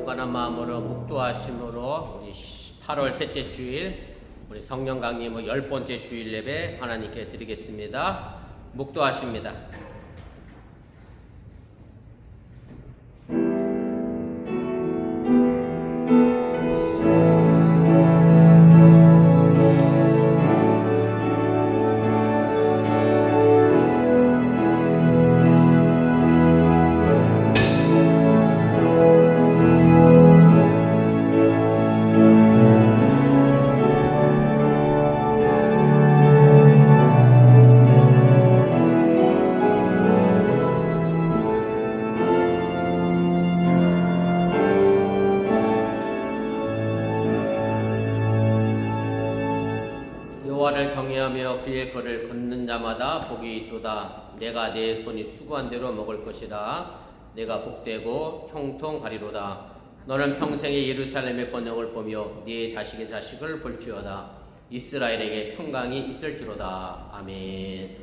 경건한 마음으로 묵도하심으로 우리 8월 셋째 주일 우리 성령 강림의 10번째 주일 예배 하나님께 드리겠습니다. 묵도하십니다. 여호와를 경외하며 그의 걸을 걷는 자마다 복이 있도다. 내가 내 손이 수고한 대로 먹을 것이라. 내가 복되고 형통하리로다. 너는 평생에 예루살렘의 번영을 보며 네 자식의 자식을 볼지어다. 이스라엘에게 평강이 있을지로다. 아멘.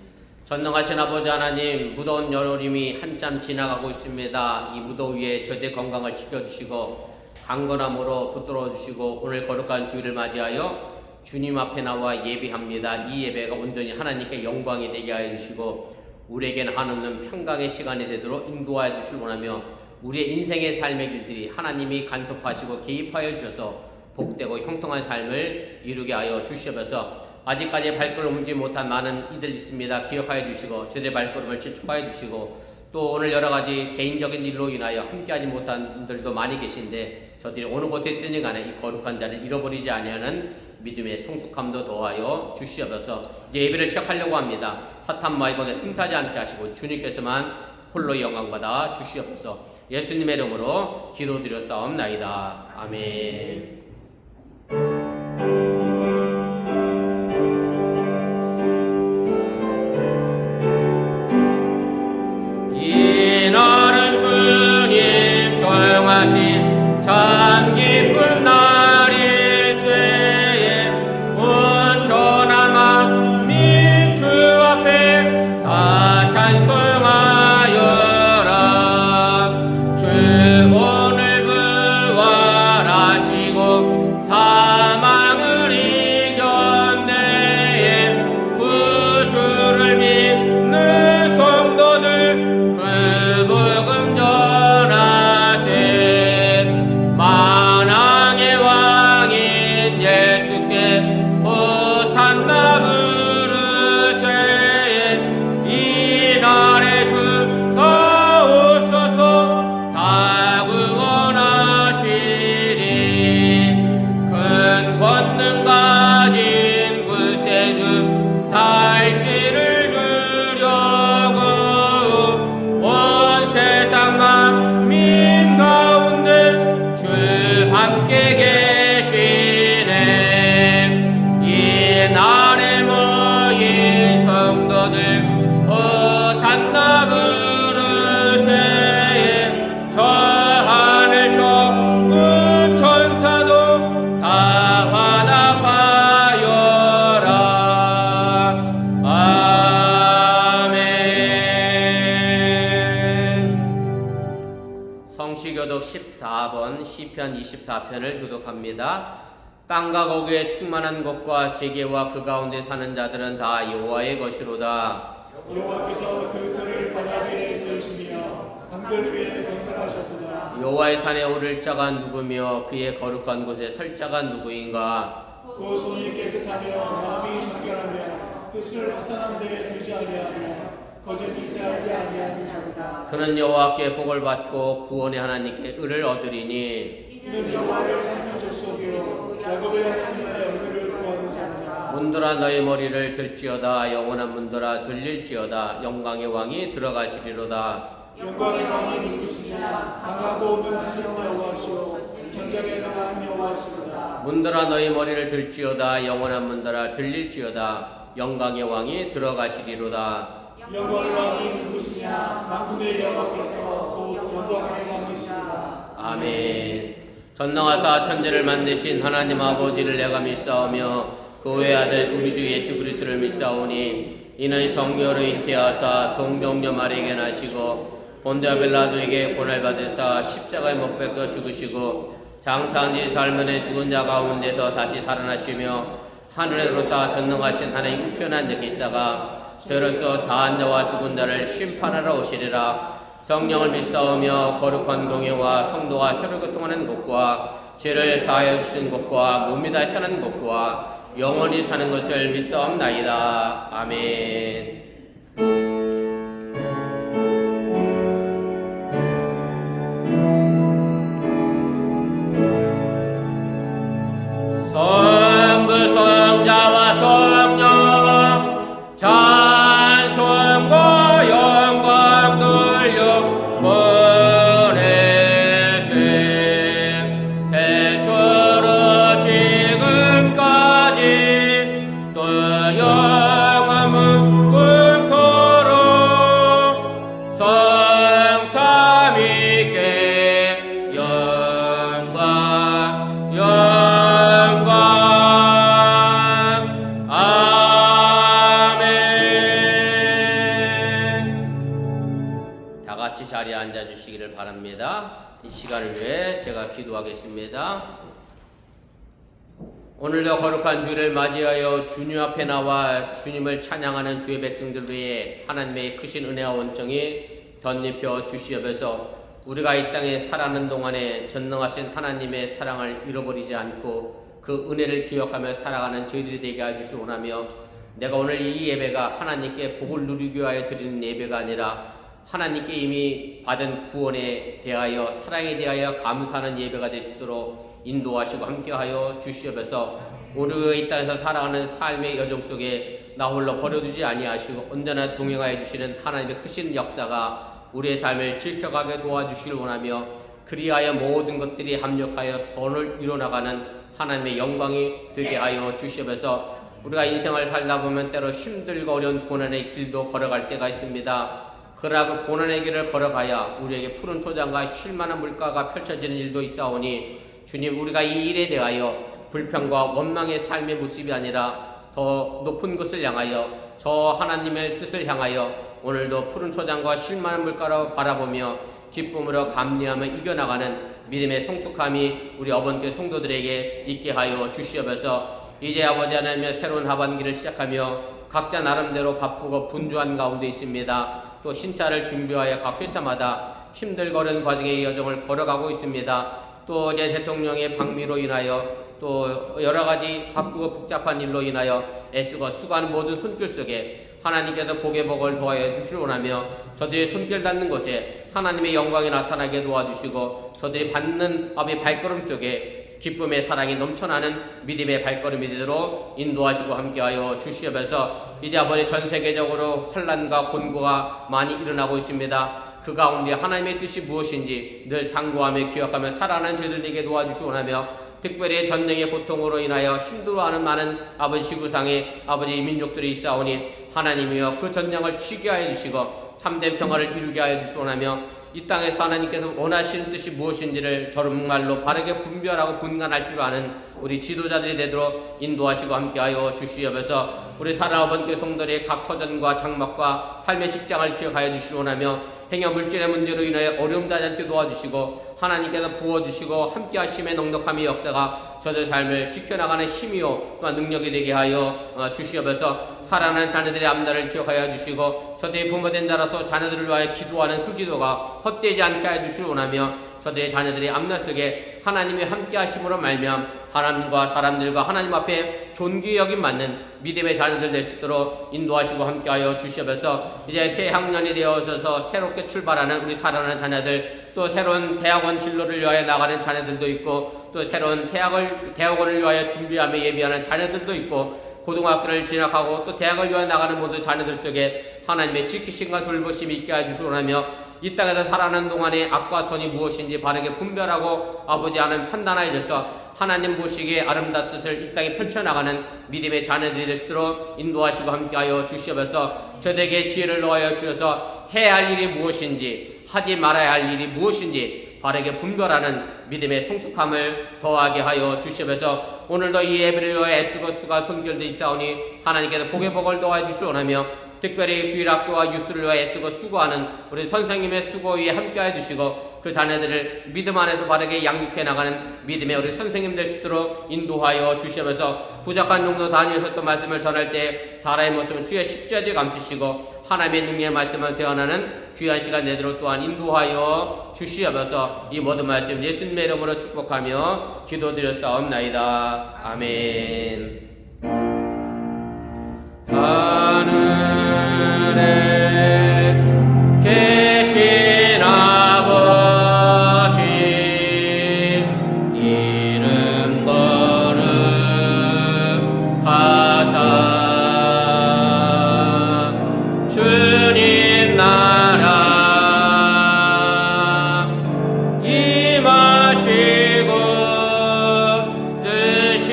전능하신 아버지 하나님, 무더운 여름이 한참 지나가고 있습니다. 이 무더위에 저대 건강을 지켜주시고 강건함으로 붙들어 주시고 오늘 거룩한 주일을 맞이하여 주님 앞에 나와 예배합니다. 이 예배가 온전히 하나님께 영광이 되게 하여 주시고 우리에게는 한없는 평강의 시간이 되도록 인도하여 주시길 원하며 우리의 인생의 삶의 길들이 하나님이 간섭하시고 개입하여 주셔서 복되고 형통한 삶을 이루게 하여 주시옵소서. 아직까지 발걸음 옮지 못한 많은 이들 있습니다. 기억하여 주시고 저들의 발걸음을 재촉하여 주시고 또 오늘 여러 가지 개인적인 일로 인하여 함께하지 못한 분들도 많이 계신데 저들이 어느 곳에 있든지 간에 이 거룩한 자를 잃어버리지 아니하는 믿음의 성숙함도 더하여 주시옵소서. 이제 예배를 시작하려고 합니다. 사탄 마귀에게 틈타지 않게 하시고 주님께서만 홀로 영광받아 주시옵소서. 예수님의 이름으로 기도드렸사옵나이다. 아멘. 이날은 주님 조용하신 참 기쁜 날일세에 온전한 만민 주 앞에 다 찬송하여라. 주 오늘 부활하시고 사망을 이겼네. 구주를 믿는 성도들 복음 전하세. 만왕의 왕인 예수께 호산나 부르세. 이날에 주가 오셔서 다 구원하시리. 큰 권능 가진 구세주 살 길을 주려고 세상 만민 가운데 주 함께 계시네. 이 날에 모인 성도들 호산나 부르세. 저 하늘 천군 천사도 다 화답하여라. 성시교독 14번 시편 24편을 교독합니다. 땅과 거기에 충만한 것과 세계와 그 가운데 사는 자들은 다 여호와의 것이로다. 여호와께서 그 뜰을 바다 위에 세우시며 강들 위에 건설하셨도다. 여호와의 산에 오를 자가 누구며 그의 거룩한 곳에 설 자가 누구인가? 그 손이 깨끗하며 마음이 정결하며 뜻을 허탄한 데 두지 아니하며 거짓 이세하지 아니하는 자로다. 그는 여호와께 복을 받고 구원의 하나님께 의를 얻으리니 이는 여호와를 찾는 족속이요 야곱의 하나님의 얼굴을 구하는 자로다. 문들아 너의 머리를 들지어다. 영원한 문들아 들릴지어다. 영광의 왕이 들어가시리로다. 영광의 왕이 누구시냐? 강하고 능하신 여호와시오 전쟁에 능한 여호와시로다. 문들아 너의 머리를 들지어다. 영원한 문들아 들릴지어다. 영광의 왕이 들어가시리로다. 영광의 왕이 누구시냐? 만군의 여호와께서 곧 영광의 왕이시로다. 아멘. 전능하사 천지를 만드신 하나님 아버지를 내가 믿사오며 그 외아들 우리 주 예수 그리스도를 믿사오니 이는 성령으로 잉태하사 동정녀 마리아에게 나시고 본디오 빌라도에게 고난을 받으사 십자가에 못 박혀 죽으시고 장사한 지 사흘 만에 죽은 자 가운데서 다시 살아나시며 하늘에로서 전능하신 하나님 우편한 데 계시다가 저로서 다한 자와 죽은 자를 심판하러 오시리라. 성령을 믿사오며 거룩한 공예와 성도가 서로 교통하는 것과 죄를 사하여 주신 것과 몸이 다시 사는 것과 영원히 사는 것을 믿사옵나이다. 아멘. 성부 성자와 성령 찬송과 영광 돌려 보내세. 태초로 지금까지 또 영원은 끊도록 성삼위께 영광 자리에 앉아 주시기를 바랍니다. 이 시간을 위해 제가 기도하겠습니다. 오늘도 거룩한 주일을 맞이하여 주님 앞에 나와 주님을 찬양하는 주의 백성들 위해 하나님의 크신 은혜와 원정이 덧입혀 주시옵소서. 우리가 이 땅에 살아가는 동안에 전능하신 하나님의 사랑을 잃어버리지 않고 그 은혜를 기억하며 살아가는 저희들이 되게 해주시기 원하며, 내가 오늘 이 예배가 하나님께 복을 누리기 위하여 드리는 예배가 아니라 하나님께 이미 받은 구원에 대하여 사랑에 대하여 감사하는 예배가 될 수 있도록 인도하시고 함께하여 주시옵소서. 우리가 이 땅에서 살아가는 삶의 여정 속에 나 홀로 버려두지 아니하시고 언제나 동행하여 주시는 하나님의 크신 역사가 우리의 삶을 지켜가게 도와주시길 원하며, 그리하여 모든 것들이 합력하여 선을 이뤄나가는 하나님의 영광이 되게 하여 주시옵소서. 우리가 인생을 살다 보면 때로 힘들고 어려운 고난의 길도 걸어갈 때가 있습니다. 그러나 그 고난의 길을 걸어가야 우리에게 푸른 초장과 쉴만한 물가가 펼쳐지는 일도 있사오니, 주님, 우리가 이 일에 대하여 불평과 원망의 삶의 모습이 아니라 더 높은 것을 향하여, 저 하나님의 뜻을 향하여 오늘도 푸른 초장과 쉴만한 물가로 바라보며 기쁨으로 감리하며 이겨나가는 믿음의 성숙함이 우리 어번교회 성도들에게 있게 하여 주시옵소서. 이제 아버지 하나님의 새로운 하반기를 시작하며 각자 나름대로 바쁘고 분주한 가운데 있습니다. 또 신차를 준비하여 각 회사마다 힘들고 어려운 과정의 여정을 걸어가고 있습니다. 또 이제 대통령의 방미로 인하여 또 여러 가지 바쁘고 복잡한 일로 인하여 애쓰고 수고하는 모든 손길 속에 하나님께서 복의 복을 더하여 주시기 원하며, 저들의 손길 닿는 곳에 하나님의 영광이 나타나게 도와주시고 저들이 받는 아버지의 발걸음 속에 기쁨의 사랑이 넘쳐나는 믿음의 발걸음이 되도록 인도하시고 함께하여 주시옵소서. 이제 아버지 전 세계적으로 혼란과 곤고가 많이 일어나고 있습니다. 그 가운데 하나님의 뜻이 무엇인지 늘 상고하며 기억하며 살아가는 저희들에게 도와주시기 원하며, 특별히 전쟁의 고통으로 인하여 힘들어하는 많은 아버지 지구상에 아버지 민족들이 있사오니 하나님이여 그 전쟁을 쉬게 하여 주시고 참된 평화를 이루게 하여 주시기 원하며, 이 땅에서 하나님께서 원하시는 뜻이 무엇인지를 정말로 바르게 분별하고 분간할 줄 아는 우리 지도자들이 되도록 인도하시고 함께하여 주시옵소서. 우리 사랑하는 성도들의 각 터전과 장막과 삶의 직장을 기억하여 주시기 원하며, 행여 물질의 문제로 인하여 어려움 다지 않게 도와주시고 하나님께서 부어주시고 함께하심의 넉넉함의 역사가 저들 삶을 지켜나가는 힘이요 또한 능력이 되게 하여 주시옵소서. 사랑하는 자녀들의 앞날을 기억하여 주시고 저들의 부모된 자로서 자녀들을 위하여 기도하는 그 기도가 헛되지 않게 하여 주시기 원하며, 저들의 자녀들의 앞날 속에 하나님의 함께하심으로 말미암 하나님과 사람들과 하나님 앞에 존귀 여김 받는 믿음의 자녀들 될 수 있도록 인도하시고 함께하여 주시옵소서. 이제 새 학년이 되어서 새롭게 출발하는 우리 사랑하는 자녀들, 또 새로운 대학원 진로를 위하여 나가는 자녀들도 있고, 또 새로운 대학원을 위하여 준비하며 예비하는 자녀들도 있고, 고등학교를 진학하고 또 대학을 위하여 나가는 모든 자녀들 속에 하나님의 지키심과 돌보심이 있게 해주시기 원하며, 이 땅에서 살아가는 동안에 악과 선이 무엇인지 바르게 분별하고 아버지 하나님 판단하여 주셔서 하나님 보시기에 아름다운 뜻을 이 땅에 펼쳐나가는 믿음의 자녀들이 될 수 있도록 인도하시고 함께하여 주시옵소서. 저에게 지혜를 넣어여 주셔서 해야 할 일이 무엇인지 하지 말아야 할 일이 무엇인지 바르게 분별하는 믿음의 성숙함을 더하게 하여 주시옵소서. 오늘도 이 예배를 위하여 애쓰고 수가 손길도 있사오니 하나님께서 복의 복을 더하여 주시기 원하며, 특별히 주일학교와 뉴스를 위해 애쓰고 수고하는 우리 선생님의 수고 위에 함께하여 주시고 그 자녀들을 믿음 안에서 바르게 양육해 나가는 믿음의 우리 선생님 될 수 있도록 인도하여 주시면서 부족한 용도 다니어서 또 말씀을 전할 때 사람의 모습은 주의 십자가 뒤에 감추시고 하나님의 능력의 말씀을 대언하는 귀한 시간 내도록 또한 인도하여 주시옵소서. 이 모든 말씀 예수님의 이름으로 축복하며 기도드렸사옵나이다. 아멘. 하늘에 계신 아버지 이름 거룩하사 주님 나라 임하시고 뜻이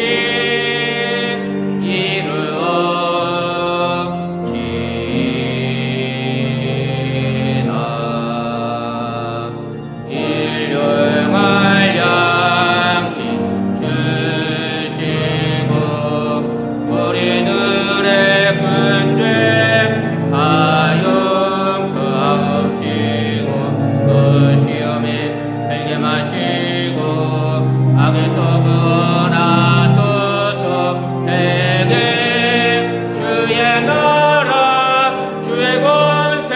이루어지나 일용할 양식 주시고 우리들의 근죄 다 용서하옵시고 또 시험에 들게 마시고 악에서 구원하소서. 대개 주의 나라 주의 권세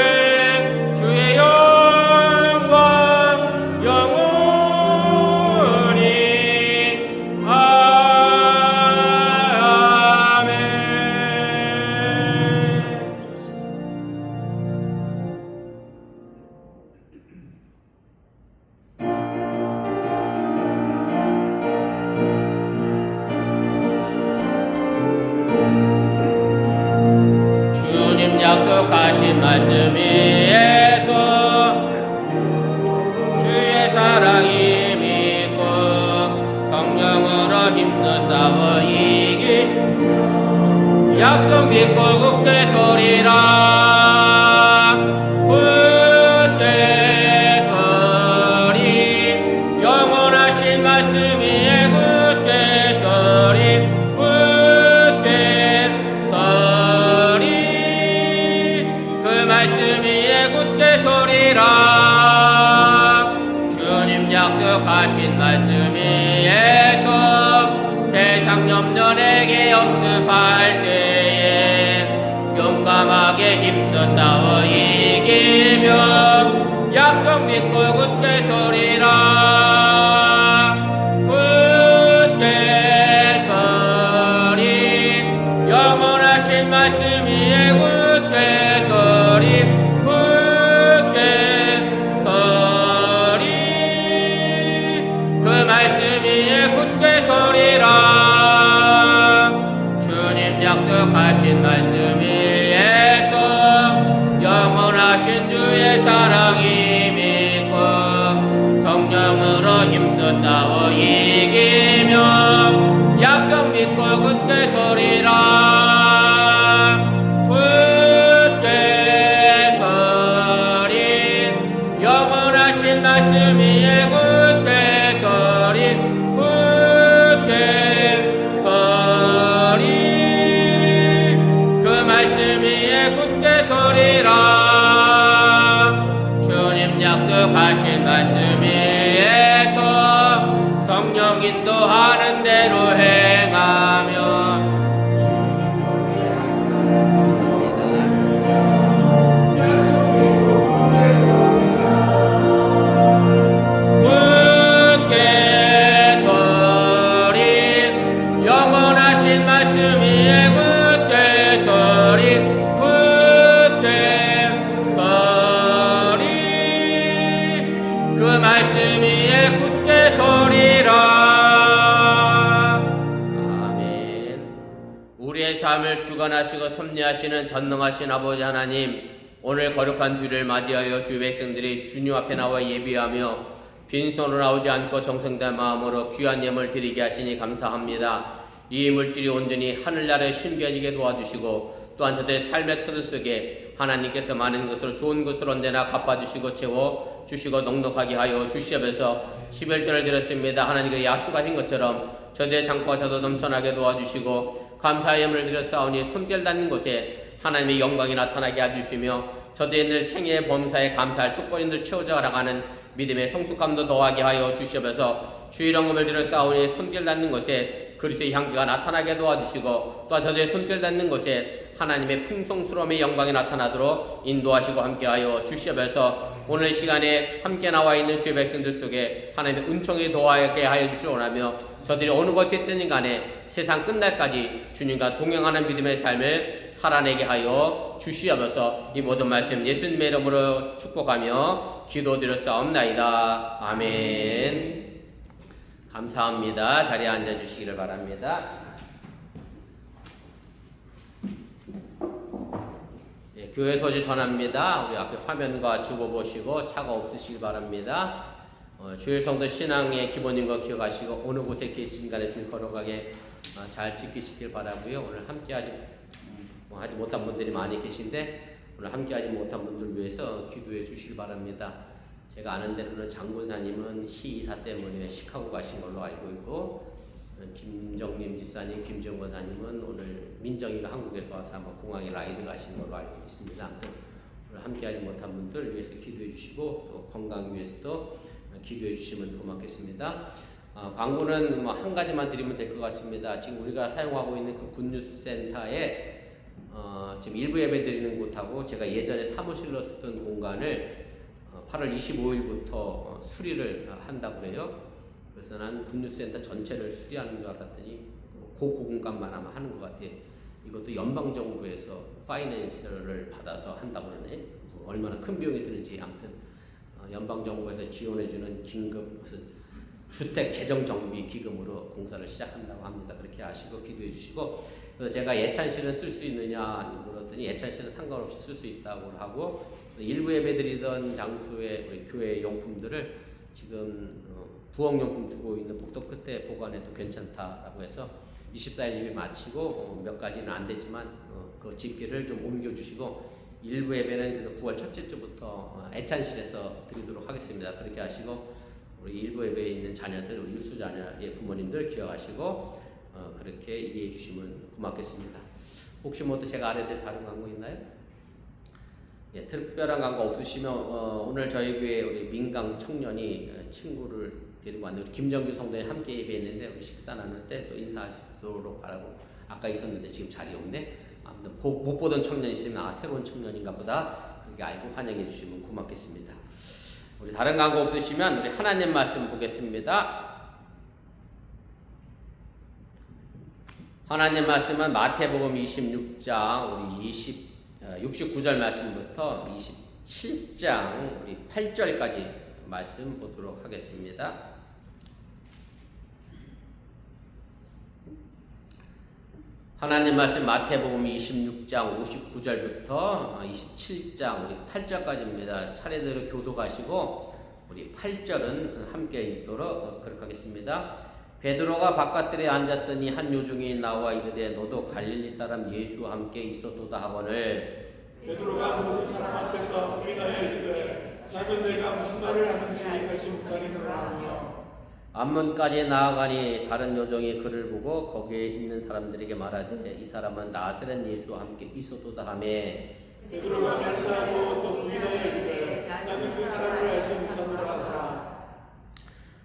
주의 영광 영원히 아멘. 주님 약속하신 말씀 위에서 주의 사랑이 믿고 성령으로 힘써 싸워 이기 약속 믿고 굳게 서리라. 굳게 서리 영원하신 말씀 위에 굳게 서리 굳게 서리 그 말씀 위에 굳게 서리라. 주님 약속하신 말씀 위에서 세상 염려 내게 엄습할 때에 용감하게 힘써 싸워 이기며 약속 믿고 굳게 서리라. 굳게 서리 영원하신 말씀 위에 굳게 서리 굳게 서리 그 말씀 위에 굳게 서리라. 주님 약속하신 말씀 위에서 영원하신 주의 사랑이 믿고 성령으로 힘써 싸워 이기며 약속 믿고 굳게 서리라. 굳게 서리 영원하신 말씀 위에 굳게 서리 굳게 서리 그 말씀 위에 굳게 서리라. 주님 약속하신 말씀 위에서 성령 인도하는 대로 행하며 굳게 서리 영원하신 말씀 위에 굳게 서리 굳게 서리 그 말씀 위에 굳게 서리라. 아멘. 우리의 삶을 주관하시고 섭리하시는 전능하신 아버지 하나님, 오늘 거룩한 주를 맞이하여 주 백성들이 주님 앞에 나와 예비하며 빈손으로 나오지 않고 정성된 마음으로 귀한 예물 드리게 하시니 감사합니다. 이 물질이 온전히 하늘나라에 심겨지게 도와주시고 또한 저들의 삶의 틀 속에 하나님께서 많은 것으로 좋은 것으로 언제나 갚아주시고 채워주시고 넉넉하게 하여 주시옵소서. 11절을 드렸습니다. 하나님께서 약속하신 것처럼 저들의 창고가 저도 넘쳐나게 도와주시고 감사의 예물을 드렸사오니 손길 닿는 곳에 하나님의 영광이 나타나게 해주시며 저들의 늘 생애의 범사에 감사할 촉권이 늘 채워져 나가는 믿음의 성숙감도 더하게 하여 주시면서 주의 영광을 들여 싸우니 손길 닿는 곳에 그리스도의 향기가 나타나게 도와주시고 또 저들의 손길 닿는 곳에 하나님의 풍성스러움의 영광이 나타나도록 인도하시고 함께하여 주시면서 오늘 시간에 함께 나와 있는 주의 백성들 속에 하나님의 은총이 더하게 하여 주시오라며 저들이 어느 곳에 있든 간에 세상 끝날까지 주님과 동행하는 믿음의 삶을 살아내게 하여 주시옵소서. 이 모든 말씀 예수님의 이름으로 축복하며 기도드렸사옵나이다. 아멘. 감사합니다. 자리에 앉아주시기를 바랍니다. 교회 소식 전합니다. 우리 앞에 화면과 적어보시고 차가 없으시길 바랍니다. 주일 성도 신앙의 기본인 거 기억하시고 어느 곳에 계신 간에 줄 걸어가게 잘 지키시길 바라고요. 오늘 함께하지 못한 분들이 많이 계신데 오늘 함께하지 못한 분들 위해서 기도해 주시길 바랍니다. 제가 아는 데로는 장군사님은 희이사 때문에 시카고 가신 걸로 알고 있고 김정림 집사님, 김정 권사님은 오늘 민정이가 한국에서 와서 아마 공항에 라이드 가신 걸로 알고 있습니다. 아무튼 오늘 함께하지 못한 분들 위해서 기도해 주시고 또 건강 위해서도 기도해 주시면 고맙겠습니다. 광고는 한 가지만 드리면 될 것 같습니다. 지금 우리가 사용하고 있는 그 굿뉴스 센터에 지금 일부 예배 드리는 곳하고 제가 예전에 사무실로 쓰던 공간을 8월 25일부터 수리를 한다고 그래요. 그래서 난 굿뉴스센터 전체를 수리하는 줄 알았더니 그 공간만 아마 하는 것 같아요. 이것도 연방정부에서 파이낸셜을 받아서 한다고 그러네. 얼마나 큰 비용이 드는지 아무튼 연방정부에서 지원해주는 긴급 무슨 주택 재정 정비 기금으로 공사를 시작한다고 합니다. 그렇게 아시고 기도해 주시고 그래서 제가 예찬실은 쓸 수 있느냐 물었더니 예찬실은 상관없이 쓸 수 있다고 하고 일부 예배드리던 장소에 우리 교회 용품들을 지금 부엌용품 두고 있는 복도 끝에 보관해도 괜찮다라고 해서 24일 예배 마치고 몇 가지는 안 되지만 그 집기를 좀 옮겨주시고 일부 예배는 그래서 9월 첫째 주부터 애찬실에서 드리도록 하겠습니다. 그렇게 하시고 우리 일부 예배에 있는 자녀들, 우리 유수 자녀의 부모님들 기억하시고 그렇게 이해해 주시면 고맙겠습니다. 혹시 뭐 또 제가 알아야 될 다른 광고 있나요? 예, 특별한 광고 없으시면 오늘 저희 교회 우리 민강 청년이 친구를 데리고 왔는데 우리 김정규 성도님 함께 예배했는데 우리 식사 나눌 때 또 인사하시도록 바라고 아까 있었는데 지금 자리 없네. 아무튼 못 보던 청년 있으면 새로운 청년인가 보다 그렇게 알고 환영해 주시면 고맙겠습니다. 우리 다른 광고 없으시면 우리 하나님 말씀 보겠습니다. 하나님 말씀은 마태복음 26장 우리 69절 말씀부터 27장 우리 8절까지 말씀 보도록 하겠습니다. 하나님 말씀 마태복음 26장 59절부터 27장 우리 8절까지입니다. 차례대로 교도가시고 우리 8절은 함께 읽도록 그렇게 하겠습니다. 베드로가 바깥들에 앉았더니 한 요종이 나와 이르되 너도 갈릴리 사람 예수와 함께 있었도다 하거늘 베드로가 모든 사람 앞에서 부인하여 이르되 나는 내가 무슨 말을 하는지 알지 못하겠노라 하며 앞문까지 나아가니 다른 요종이 그를 보고 거기에 있는 사람들에게 말하되 이 사람은 나사렛 예수와 함께 있었도다 하며 베드로가 멸시하고 또 부인하여 이르되 나는 그 사람을 알지 못하노라 하더라.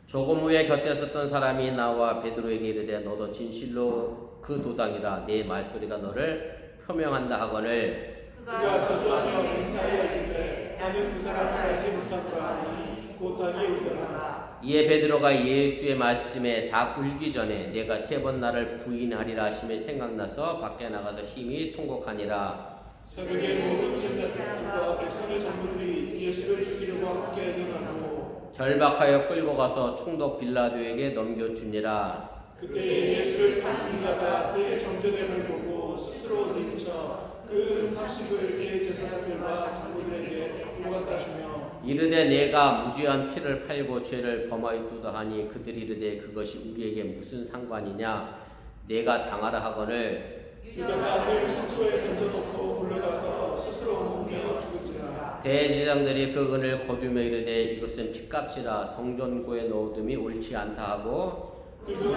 조금 후에 곁에 섰던 사람이 나와 베드로에게 이르되 너도 진실로 그 도당이라 내 말소리가 너를 표명한다 하거늘 그가 저주하며 맹세하여 이르되 나는 그 사람을 알지 못하노라 하니 곧 답이 오더라. 이에 베드로가 예수의 말씀에 다 울기 전에 내가 3번 나를 부인하리라 하심에 생각나서 밖에 나가서 힘이 통곡하니라. 새벽에 모든 제사장과 백성의 장로들이 예수를 죽이려고 함께 일어나고 결박하여 끌고 가서 총독 빌라도에게 넘겨주니라. 그때 예수를 판 유다가 그의 정죄됨을 보고 스스로 뉘우쳐 그 상식을 예 제사장들과 장로들에게 물어갔다 주며 이르되 내가 무죄한 피를 팔고 죄를 범하였도다 하니 그들이 이르되 그것이 우리에게 무슨 상관이냐 내가 당하라 하거늘 유다가 그를 성소에 던져놓고 물러가서 스스로 먹으며 죽은지라. 대제사장들이 그 은을 거두며 이르되 이것은 핏값이라 성전고에 넣어둠이 옳지 않다 하고 그들은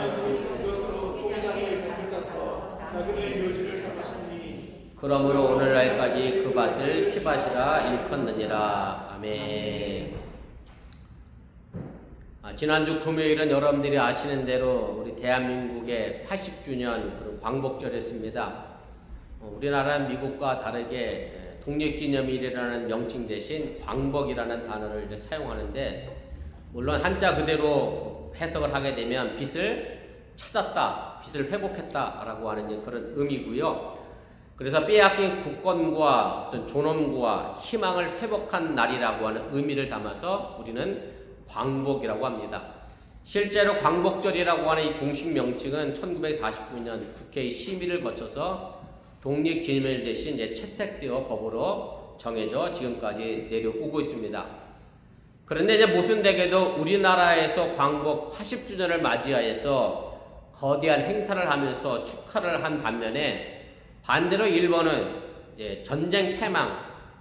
그것으로 통장에 밭을 사서 나그네의 묘지를 삼았으니 그러므로 오늘날까지 그 밭을 피밭이라 일컫느니라. 아멘. 지난주 금요일은 여러분들이 아시는 대로 우리 대한민국의 80주년 그런 광복절이었습니다. 우리나라는 미국과 다르게 독립기념일이라는 명칭 대신 광복이라는 단어를 이제 사용하는데, 물론 한자 그대로 해석을 하게 되면 빛을 찾았다, 빛을 회복했다라고 하는 이제 그런 의미고요. 그래서 빼앗긴 국권과 어떤 존엄과 희망을 회복한 날이라고 하는 의미를 담아서 우리는 광복이라고 합니다. 실제로 광복절이라고 하는 이 공식 명칭은 1949년 국회의 심의를 거쳐서 독립기념일 대신 이제 채택되어 법으로 정해져 지금까지 내려오고 있습니다. 그런데 이제 모순되게도 우리나라에서 광복 80주년을 맞이하여서 거대한 행사를 하면서 축하를 한 반면에, 반대로 일본은 이제 전쟁 패망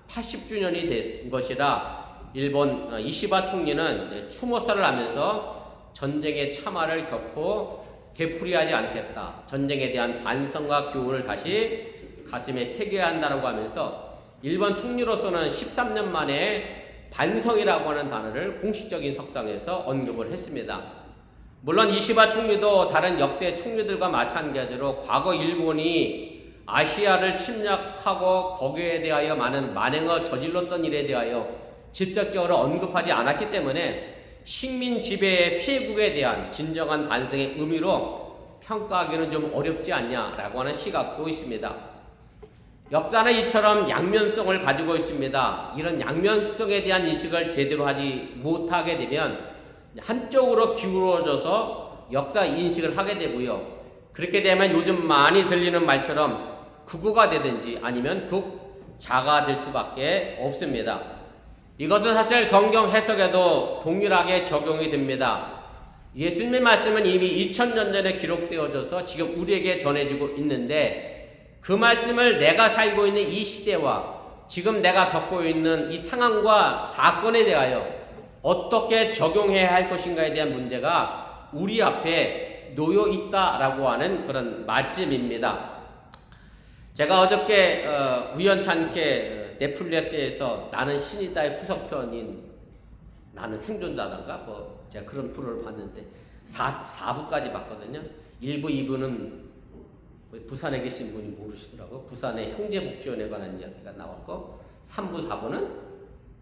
80주년이 된 것이라 일본 이시바 총리는 추모사를 하면서 전쟁의 참화를 결코 되풀이하지 않겠다, 전쟁에 대한 반성과 교훈을 다시 가슴에 새겨야 한다고 하면서 일본 총리로서는 13년 만에 반성이라고 하는 단어를 공식적인 석상에서 언급을 했습니다. 물론 이시바 총리도 다른 역대 총리들과 마찬가지로 과거 일본이 아시아를 침략하고 거기에 대하여 많은 만행을 저질렀던 일에 대하여 직접적으로 언급하지 않았기 때문에 식민 지배의 피해국에 대한 진정한 반성의 의미로 평가하기는 좀 어렵지 않냐라고 하는 시각도 있습니다. 역사는 이처럼 양면성을 가지고 있습니다. 이런 양면성에 대한 인식을 제대로 하지 못하게 되면 한쪽으로 기울어져서 역사 인식을 하게 되고요. 그렇게 되면 요즘 많이 들리는 말처럼 극우가 되든지 아니면 극자가 될 수밖에 없습니다. 이것은 사실 성경 해석에도 동일하게 적용이 됩니다. 예수님의 말씀은 이미 2000년 전에 기록되어져서 지금 우리에게 전해지고 있는데, 그 말씀을 내가 살고 있는 이 시대와 지금 내가 겪고 있는 이 상황과 사건에 대하여 어떻게 적용해야 할 것인가에 대한 문제가 우리 앞에 놓여 있다라고 하는 그런 말씀입니다. 제가 어저께 우연찮게 넷플릭스에서 나는 신이다의 후속편인 나는 생존자단가 제가 그런 프로를 봤는데 4부까지 봤거든요. 1부, 2부는 부산에 계신 분이 모르시더라고요. 부산의 형제복지원에 관한 이야기가 나왔고, 3부, 4부는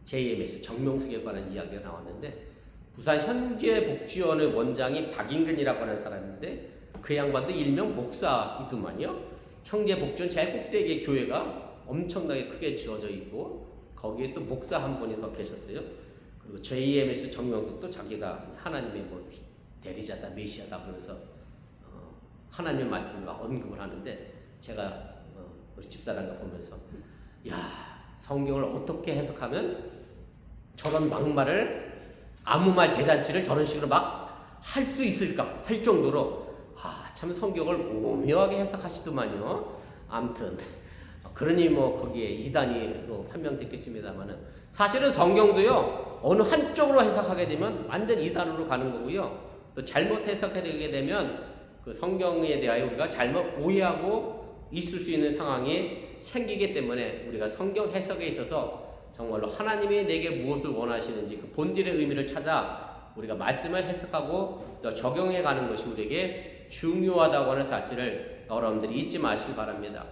JMS 정명석에 관한 이야기가 나왔는데, 부산 형제복지원의 원장이 박인근이라고 하는 사람인데 그 양반도 일명 목사이더만요. 형제복지원 제일 꼭대기에 교회가 엄청나게 크게 지어져 있고 거기에 또 목사 한 분이 더 계셨어요. 그리고 JMS 정명석도 자기가 하나님의 대리자다, 메시아다 그러면서 하나님의 말씀을 막 언급을 하는데, 제가 우리 집사람과 보면서 야, 성경을 어떻게 해석하면 저런 막말을, 아무 말 대잔치를 저런 식으로 막 할 수 있을까 할 정도로 참 성경을 오묘하게 해석하시더만요. 아무튼 그러니 거기에 이단이로 판명됐겠습니다만은, 사실은 성경도요 어느 한쪽으로 해석하게 되면 완전 이단으로 가는 거고요, 또 잘못 해석하게 되면 그 성경에 대하여 우리가 잘못 오해하고 있을 수 있는 상황이 생기기 때문에 우리가 성경 해석에 있어서 정말로 하나님이 내게 무엇을 원하시는지 그 본질의 의미를 찾아 우리가 말씀을 해석하고 또 적용해 가는 것이 우리에게 중요하다고 하는 사실을 여러분들이 잊지 마시기 바랍니다.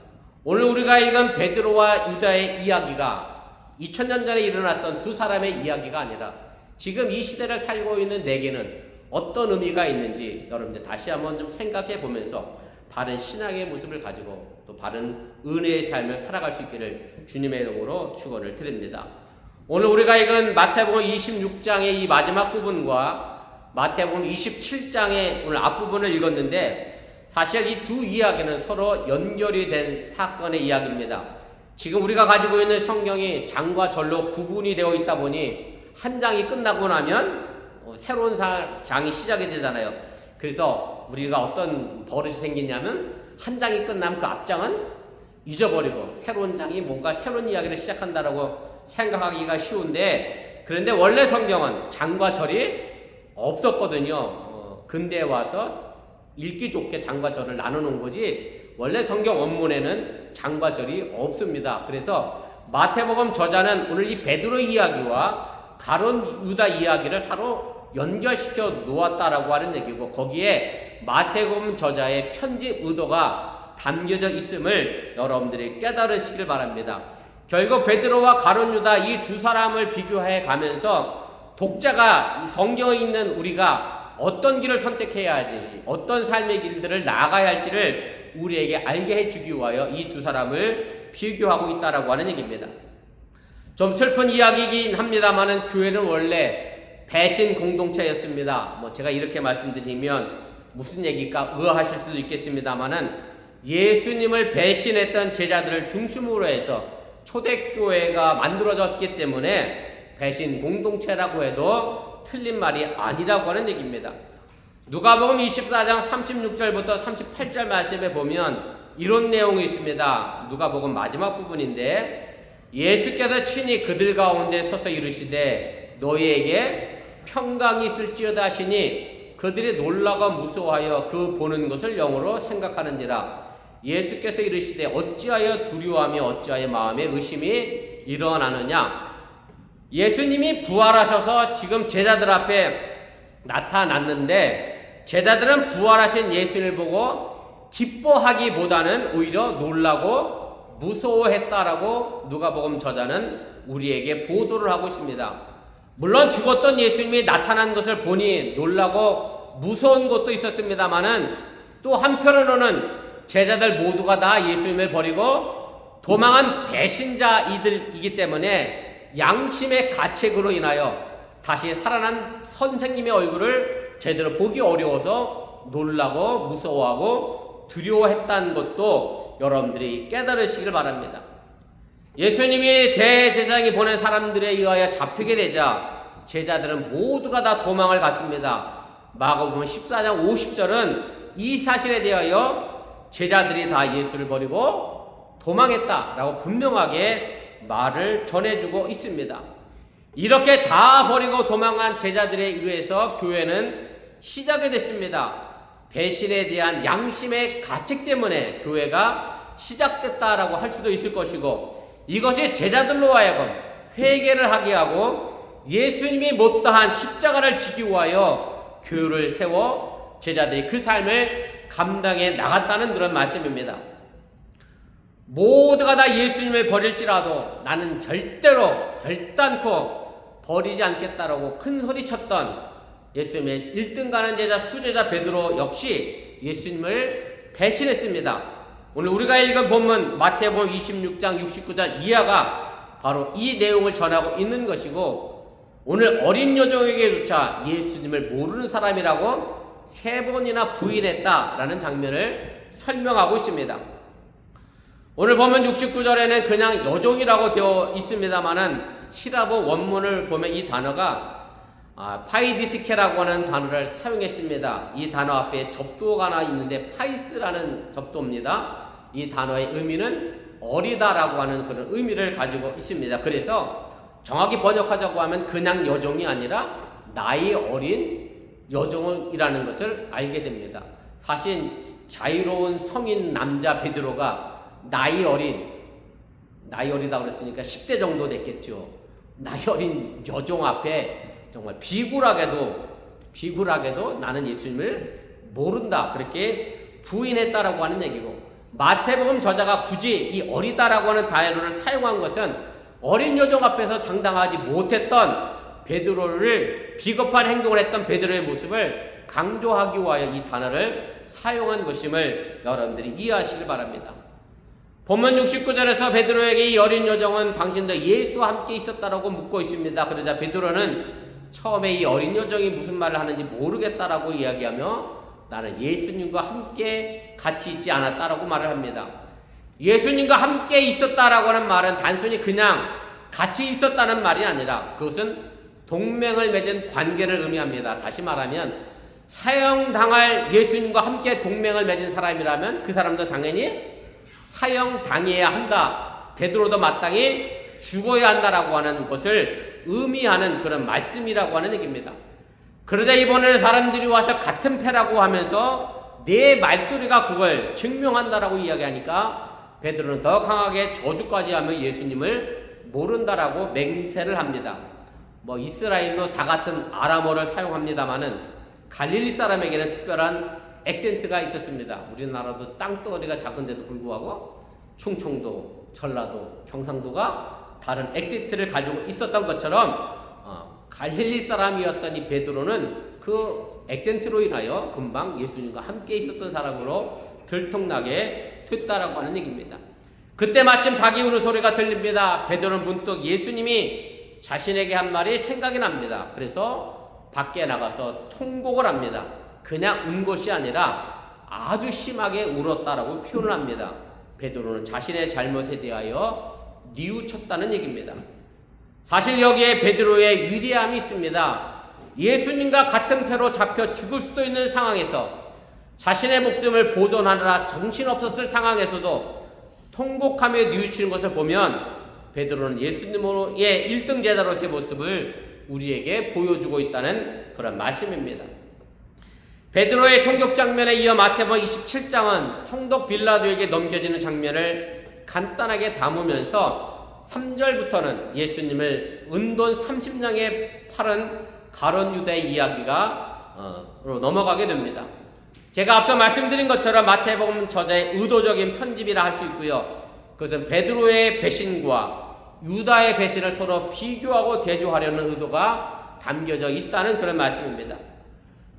오늘 우리가 읽은 베드로와 유다의 이야기가 2000년 전에 일어났던 두 사람의 이야기가 아니라 지금 이 시대를 살고 있는 내게는 어떤 의미가 있는지 여러분들 다시 한번 좀 생각해 보면서 바른 신앙의 모습을 가지고 또 바른 은혜의 삶을 살아갈 수 있기를 주님의 이름으로 축원을 드립니다. 오늘 우리가 읽은 마태복음 26장의 이 마지막 부분과 마태복음 27장의 오늘 앞부분을 읽었는데, 사실 이 두 이야기는 서로 연결이 된 사건의 이야기입니다. 지금 우리가 가지고 있는 성경이 장과 절로 구분이 되어 있다 보니 한 장이 끝나고 나면 새로운 장이 시작이 되잖아요. 그래서 우리가 어떤 버릇이 생기냐면 한 장이 끝나면 그 앞장은 잊어버리고 새로운 장이 뭔가 새로운 이야기를 시작한다라고 생각하기가 쉬운데, 그런데 원래 성경은 장과 절이 없었거든요. 근대에 와서 읽기 좋게 장과 절을 나눠놓은 거지, 원래 성경 원문에는 장과절이 없습니다. 그래서 마태복음 저자는 오늘 이 베드로 이야기와 가룟 유다 이야기를 서로 연결시켜 놓았다라고 하는 얘기고, 거기에 마태복음 저자의 편집 의도가 담겨져 있음을 여러분들이 깨달으시길 바랍니다. 결국 베드로와 가룟 유다 이 두 사람을 비교해 가면서 독자가 성경에 있는 우리가 어떤 길을 선택해야 할지, 어떤 삶의 길들을 나아가야 할지를 우리에게 알게 해주기 위하여 이 두 사람을 비교하고 있다라고 하는 얘기입니다. 좀 슬픈 이야기이긴 합니다만은 교회는 원래 배신 공동체였습니다. 제가 이렇게 말씀드리면 무슨 얘기일까 의아하실 수도 있겠습니다만은, 예수님을 배신했던 제자들을 중심으로 해서 초대교회가 만들어졌기 때문에 배신 공동체라고 해도 틀린 말이 아니라고 하는 얘기입니다. 누가복음 24장 36절부터 38절 말씀에 보면 이런 내용이 있습니다. 누가복음 마지막 부분인데, 예수께서 친히 그들 가운데 서서 이르시되 너희에게 평강이 있을지어다 하시니 그들이 놀라고 무서워하여 그 보는 것을 영으로 생각하는지라. 예수께서 이르시되 어찌하여 두려워하며 어찌하여 마음에 의심이 일어나느냐. 예수님이 부활하셔서 지금 제자들 앞에 나타났는데, 제자들은 부활하신 예수님을 보고 기뻐하기보다는 오히려 놀라고 무서워했다라고 누가복음 저자는 우리에게 보도를 하고 있습니다. 물론 죽었던 예수님이 나타난 것을 보니 놀라고 무서운 것도 있었습니다만은, 또 한편으로는 제자들 모두가 다 예수님을 버리고 도망한 배신자이기 때문에 양심의 가책으로 인하여 다시 살아난 선생님의 얼굴을 제대로 보기 어려워서 놀라고 무서워하고 두려워했다는 것도 여러분들이 깨달으시길 바랍니다. 예수님이 대제사장이 보낸 사람들에 의하여 잡히게 되자 제자들은 모두가 다 도망을 갔습니다. 마가복음 14장 50절은 이 사실에 대하여 제자들이 다 예수를 버리고 도망했다라고 분명하게 말을 전해주고 있습니다. 이렇게 다 버리고 도망한 제자들에 의해서 교회는 시작이 됐습니다. 배신에 대한 양심의 가책 때문에 교회가 시작됐다라고 할 수도 있을 것이고, 이것이 제자들로 하여금 회개를 하게 하고 예수님이 못다한 십자가를 지기 위하여 교회를 세워 제자들이 그 삶을 감당해 나갔다는 그런 말씀입니다. 모두가 다 예수님을 버릴지라도 나는 결단코 버리지 않겠다라고 큰 소리 쳤던 예수님의 1등 가는 제자 수제자 베드로 역시 예수님을 배신했습니다. 오늘 우리가 읽은 본문 마태복음 26장 69절 이하가 바로 이 내용을 전하고 있는 것이고, 오늘 어린 여종에게조차 예수님을 모르는 사람이라고 3번이나 부인했다라는 장면을 설명하고 있습니다. 오늘 보면 69절에는 그냥 여종이라고 되어 있습니다만은 히라보 원문을 보면 이 단어가 파이디스케라고 하는 단어를 사용했습니다. 이 단어 앞에 접두어가 하나 있는데 파이스라는 접두어입니다. 이 단어의 의미는 어리다라고 하는 그런 의미를 가지고 있습니다. 그래서 정확히 번역하자고 하면 그냥 여종이 아니라 나이 어린 여종이라는 것을 알게 됩니다. 사실 자유로운 성인 남자 베드로가 나이 어리다 그랬으니까 10대 정도 됐겠죠. 나이 어린 여종 앞에 정말 비굴하게도 나는 예수님을 모른다 그렇게 부인했다라고 하는 얘기고, 마태복음 저자가 굳이 이 어리다라고 하는 단어를 사용한 것은 어린 여종 앞에서 당당하지 못했던 베드로를, 비겁한 행동을 했던 베드로의 모습을 강조하기 위하여 이 단어를 사용한 것임을 여러분들이 이해하시길 바랍니다. 본문 69절에서 베드로에게 이 어린 여종은 당신도 예수와 함께 있었다라고 묻고 있습니다. 그러자 베드로는 처음에 이 어린 여종이 무슨 말을 하는지 모르겠다라고 이야기하며 나는 예수님과 함께 같이 있지 않았다라고 말을 합니다. 예수님과 함께 있었다라고 하는 말은 단순히 그냥 같이 있었다는 말이 아니라 그것은 동맹을 맺은 관계를 의미합니다. 다시 말하면 사형당할 예수님과 함께 동맹을 맺은 사람이라면 그 사람도 당연히 사형당해야 한다. 베드로도 마땅히 죽어야 한다라고 하는 것을 의미하는 그런 말씀이라고 하는 얘기입니다. 그러자 이번에는 사람들이 와서 같은 패라고 하면서 내 말소리가 그걸 증명한다라고 이야기하니까 베드로는 더 강하게 저주까지 하며 예수님을 모른다라고 맹세를 합니다. 이스라엘도 다 같은 아람어를 사용합니다마는 갈릴리 사람에게는 특별한 액센트가 있었습니다. 우리나라도 땅덩어리가 작은데도 불구하고 충청도, 전라도, 경상도가 다른 액센트를 가지고 있었던 것처럼 갈릴리 사람이었던 이 베드로는 그 액센트로 인하여 금방 예수님과 함께 있었던 사람으로 들통나게 됐다라고 하는 얘기입니다. 그때 마침 닭이 우는 소리가 들립니다. 베드로는 문득 예수님이 자신에게 한 말이 생각이 납니다. 그래서 밖에 나가서 통곡을 합니다. 그냥 운 것이 아니라 아주 심하게 울었다라고 표현을 합니다. 베드로는 자신의 잘못에 대하여 뉘우쳤다는 얘기입니다. 사실 여기에 베드로의 위대함이 있습니다. 예수님과 같은 패로 잡혀 죽을 수도 있는 상황에서 자신의 목숨을 보존하느라 정신없었을 상황에서도 통곡하며 뉘우치는 것을 보면 베드로는 예수님의 1등 제자로서의 모습을 우리에게 보여주고 있다는 그런 말씀입니다. 베드로의 통곡 장면에 이어 마태복음 27장은 총독 빌라도에게 넘겨지는 장면을 간단하게 담으면서 3절부터는 예수님을 은돈 30냥에 팔은 가룟 유다의 이야기가 넘어가게 됩니다. 제가 앞서 말씀드린 것처럼 마태복음 저자의 의도적인 편집이라 할 수 있고요. 그것은 베드로의 배신과 유다의 배신을 서로 비교하고 대조하려는 의도가 담겨져 있다는 그런 말씀입니다.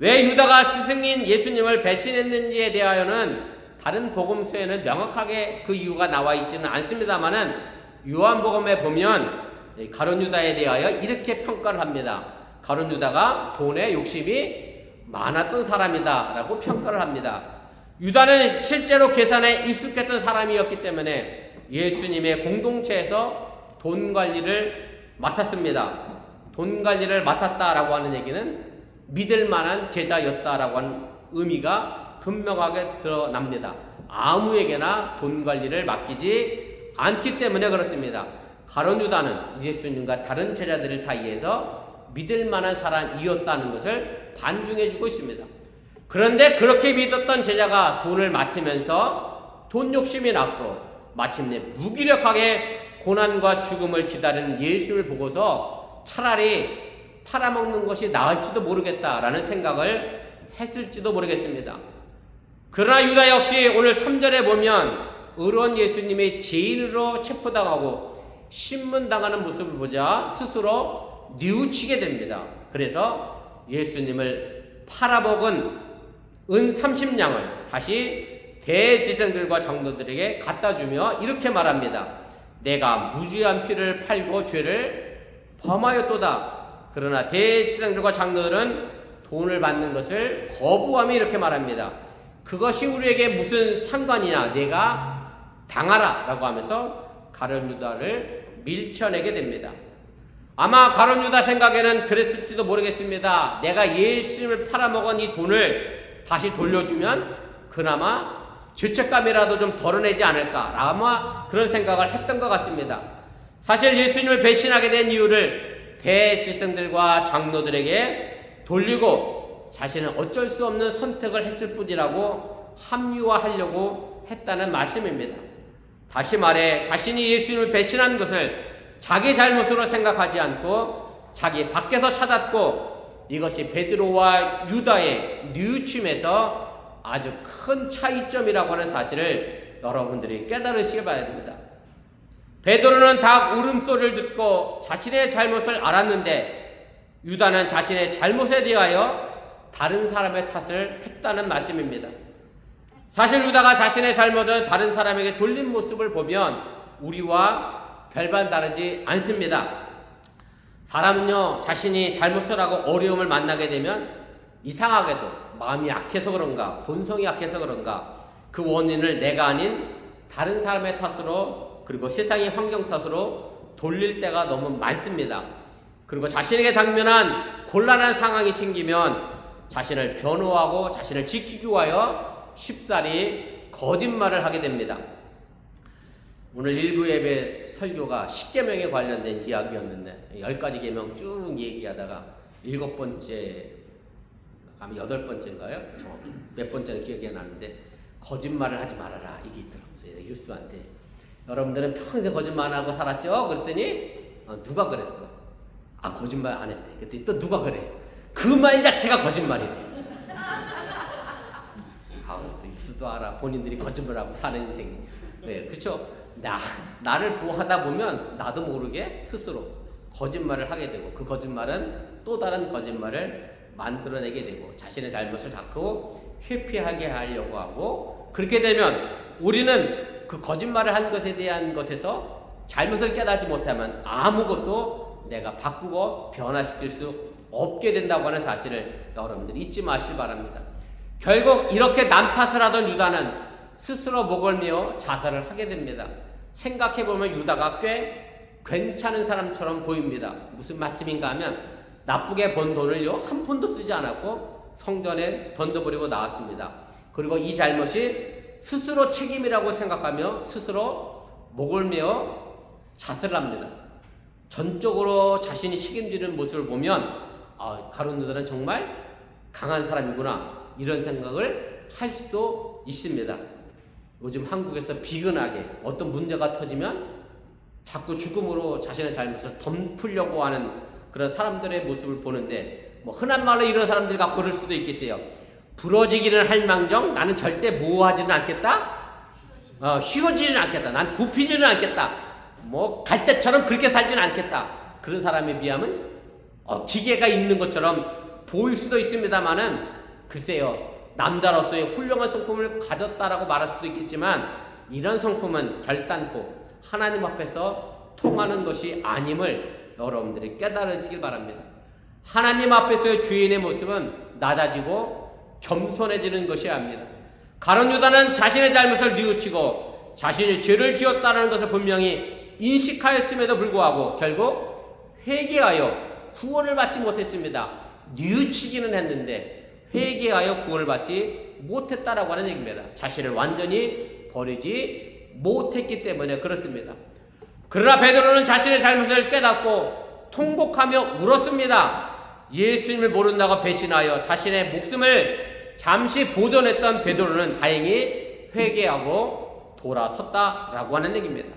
왜 유다가 스승인 예수님을 배신했는지에 대하여는 다른 복음서에는 명확하게 그 이유가 나와 있지는 않습니다만은 요한복음에 보면 가룟 유다에 대하여 이렇게 평가를 합니다. 가룟 유다가 돈에 욕심이 많았던 사람이다 라고 평가를 합니다. 유다는 실제로 계산에 익숙했던 사람이었기 때문에 예수님의 공동체에서 돈 관리를 맡았습니다. 돈 관리를 맡았다라고 하는 얘기는 믿을 만한 제자였다라고 하는 의미가 분명하게 드러납니다. 아무에게나 돈 관리를 맡기지 않기 때문에 그렇습니다. 가룟 유다는 예수님과 다른 제자들 사이에서 믿을 만한 사람이었다는 것을 반증해주고 있습니다. 그런데 그렇게 믿었던 제자가 돈을 맡으면서 돈 욕심이 났고 마침내 무기력하게 고난과 죽음을 기다리는 예수님을 보고서 차라리 팔아먹는 것이 나을지도 모르겠다라는 생각을 했을지도 모르겠습니다. 그러나 유다 역시 오늘 3절에 보면 의로운 예수님이 죄인으로 체포당하고 신문당하는 모습을 보자 스스로 뉘우치게 됩니다. 그래서 예수님을 팔아먹은 은 30냥을 다시 대지생들과 장로들에게 갖다 주며 이렇게 말합니다. 내가 무죄한 피를 팔고 죄를 범하였도다. 그러나 대지생들과 장로들은 돈을 받는 것을 거부하며 이렇게 말합니다. 그것이 우리에게 무슨 상관이냐, 내가 당하라 라고 하면서 가룟 유다를 밀쳐내게 됩니다. 아마 가룟 유다 생각에는 그랬을지도 모르겠습니다. 내가 예수님을 팔아먹은 이 돈을 다시 돌려주면 그나마 죄책감이라도 좀 덜어내지 않을까, 아마 그런 생각을 했던 것 같습니다. 사실 예수님을 배신하게 된 이유를 대지생들과 장로들에게 돌리고 자신은 어쩔 수 없는 선택을 했을 뿐이라고 합리화하려고 했다는 말씀입니다. 다시 말해 자신이 예수님을 배신한 것을 자기 잘못으로 생각하지 않고 자기 밖에서 찾았고 이것이 베드로와 유다의 뉘우침에서 아주 큰 차이점이라고 하는 사실을 여러분들이 깨달으시기 바랍니다. 베드로는 닭 울음소리를 듣고 자신의 잘못을 알았는데 유다는 자신의 잘못에 대하여 다른 사람의 탓을 했다는 말씀입니다. 사실 유다가 자신의 잘못을 다른 사람에게 돌린 모습을 보면 우리와 별반 다르지 않습니다. 사람은요, 자신이 잘못을 하고 어려움을 만나게 되면 이상하게도 마음이 약해서 그런가, 본성이 약해서 그런가, 그 원인을 내가 아닌 다른 사람의 탓으로, 그리고 세상의 환경 탓으로 돌릴 때가 너무 많습니다. 그리고 자신에게 당면한 곤란한 상황이 생기면 자신을 변호하고 자신을 지키기 위하여 쉽사리 거짓말을 하게 됩니다. 오늘 일부 예배 설교가 10계명에 관련된 이야기였는데 10가지 계명 쭉 얘기하다가 7번째, 아마 8번째인가요? 몇 번째는 기억이 안 나는데 거짓말을 하지 말아라 이게 있더라고요. 그래서 유수한테 여러분들은 평생 거짓말 안 하고 살았죠? 그랬더니 누가 그랬어? 아, 거짓말 안 했대. 그랬더니 또 누가 그래? 그 말 자체가 거짓말이래. 아, 또 유수도 알아. 본인들이 거짓말하고 사는 인생이. 네, 그렇죠? 나를 보호하다 보면 나도 모르게 스스로 거짓말을 하게 되고, 그 거짓말은 또 다른 거짓말을 만들어내게 되고, 자신의 잘못을 자꾸 회피하게 하려고 하고, 그렇게 되면 우리는 그 거짓말을 한 것에 대한 것에서 잘못을 깨닫지 못하면 아무것도 내가 바꾸고 변화시킬 수 없게 된다고 하는 사실을 여러분들이 잊지 마시기 바랍니다. 결국 이렇게 남 탓을 하던 유다는 스스로 목을 메어 자살을 하게 됩니다. 생각해보면 유다가 꽤 괜찮은 사람처럼 보입니다. 무슨 말씀인가 하면 나쁘게 번 돈을요 한 푼도 쓰지 않았고 성전에 던져버리고 나왔습니다. 그리고 이 잘못이 스스로 책임이라고 생각하며 스스로 목을 메어 자살을 합니다. 전적으로 자신이 책임지는 모습을 보면 가룟 유다는 정말 강한 사람이구나, 이런 생각을 할 수도 있습니다. 요즘 한국에서 비근하게 어떤 문제가 터지면 자꾸 죽음으로 자신의 잘못을 덮으려고 하는 그런 사람들의 모습을 보는데, 뭐 흔한 말로 이런 사람들 갖고 그럴 수도 있겠어요. 부러지기는 할 망정 나는 절대 모호하지는 않겠다, 쉬워지지는 않겠다, 난 굽히지는 않겠다, 뭐 갈대처럼 그렇게 살지는 않겠다. 그런 사람에 비하면 기계가 있는 것처럼 보일 수도 있습니다만은, 글쎄요, 남자로서의 훌륭한 성품을 가졌다라고 말할 수도 있겠지만 이런 성품은 결단코 하나님 앞에서 통하는 것이 아님을 여러분들이 깨달으시길 바랍니다. 하나님 앞에서의 주인의 모습은 낮아지고 겸손해지는 것이 아닙니다. 가룟 유다는 자신의 잘못을 뉘우치고 자신이 죄를 지었다는 것을 분명히 인식하였음에도 불구하고 결국 회개하여 구원을 받지 못했습니다. 뉘우치기는 했는데 회개하여 구원을 받지 못했다라고 하는 얘기입니다. 자신을 완전히 버리지 못했기 때문에 그렇습니다. 그러나 베드로는 자신의 잘못을 깨닫고 통곡하며 울었습니다. 예수님을 모른다고 배신하여 자신의 목숨을 잠시 보존했던 베드로는 다행히 회개하고 돌아섰다라고 하는 얘기입니다.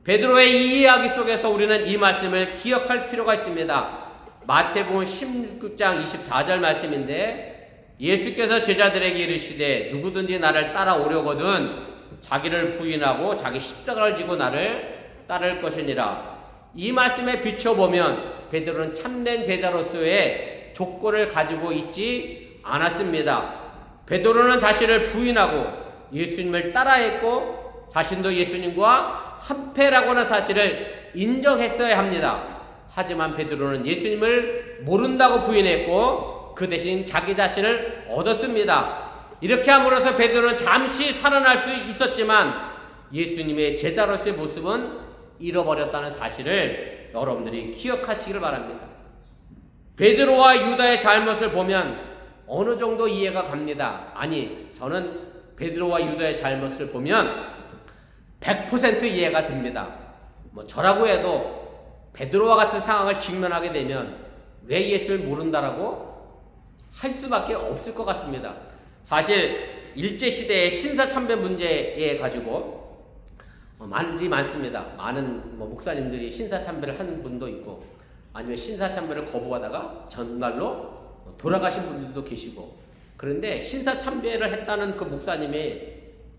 베드로의 이 이야기 속에서 우리는 이 말씀을 기억할 필요가 있습니다. 마태복음 16장 24절 말씀인데, 예수께서 제자들에게 이르시되 누구든지 나를 따라오려거든 자기를 부인하고 자기 십자가를 지고 나를 따를 것이니라. 이 말씀에 비춰보면 베드로는 참된 제자로서의 조건을 가지고 있지 않았습니다. 베드로는 자신을 부인하고 예수님을 따라했고 자신도 예수님과 한패라고 하는 사실을 인정했어야 합니다. 하지만 베드로는 예수님을 모른다고 부인했고 그 대신 자기 자신을 얻었습니다. 이렇게 함으로써 베드로는 잠시 살아날 수 있었지만 예수님의 제자로서의 모습은 잃어버렸다는 사실을 여러분들이 기억하시기를 바랍니다. 베드로와 유다의 잘못을 보면 어느 정도 이해가 갑니다. 아니, 저는 베드로와 유다의 잘못을 보면 100% 이해가 됩니다. 저라고 해도 베드로와 같은 상황을 직면하게 되면 왜 예수를 모른다라고 할 수밖에 없을 것 같습니다. 사실 일제시대의 신사참배 문제에 가지고 말이 많습니다. 많은 목사님들이 신사참배를 하는 분도 있고 아니면 신사참배를 거부하다가 전날로 돌아가신 분들도 계시고, 그런데 신사참배를 했다는 그 목사님이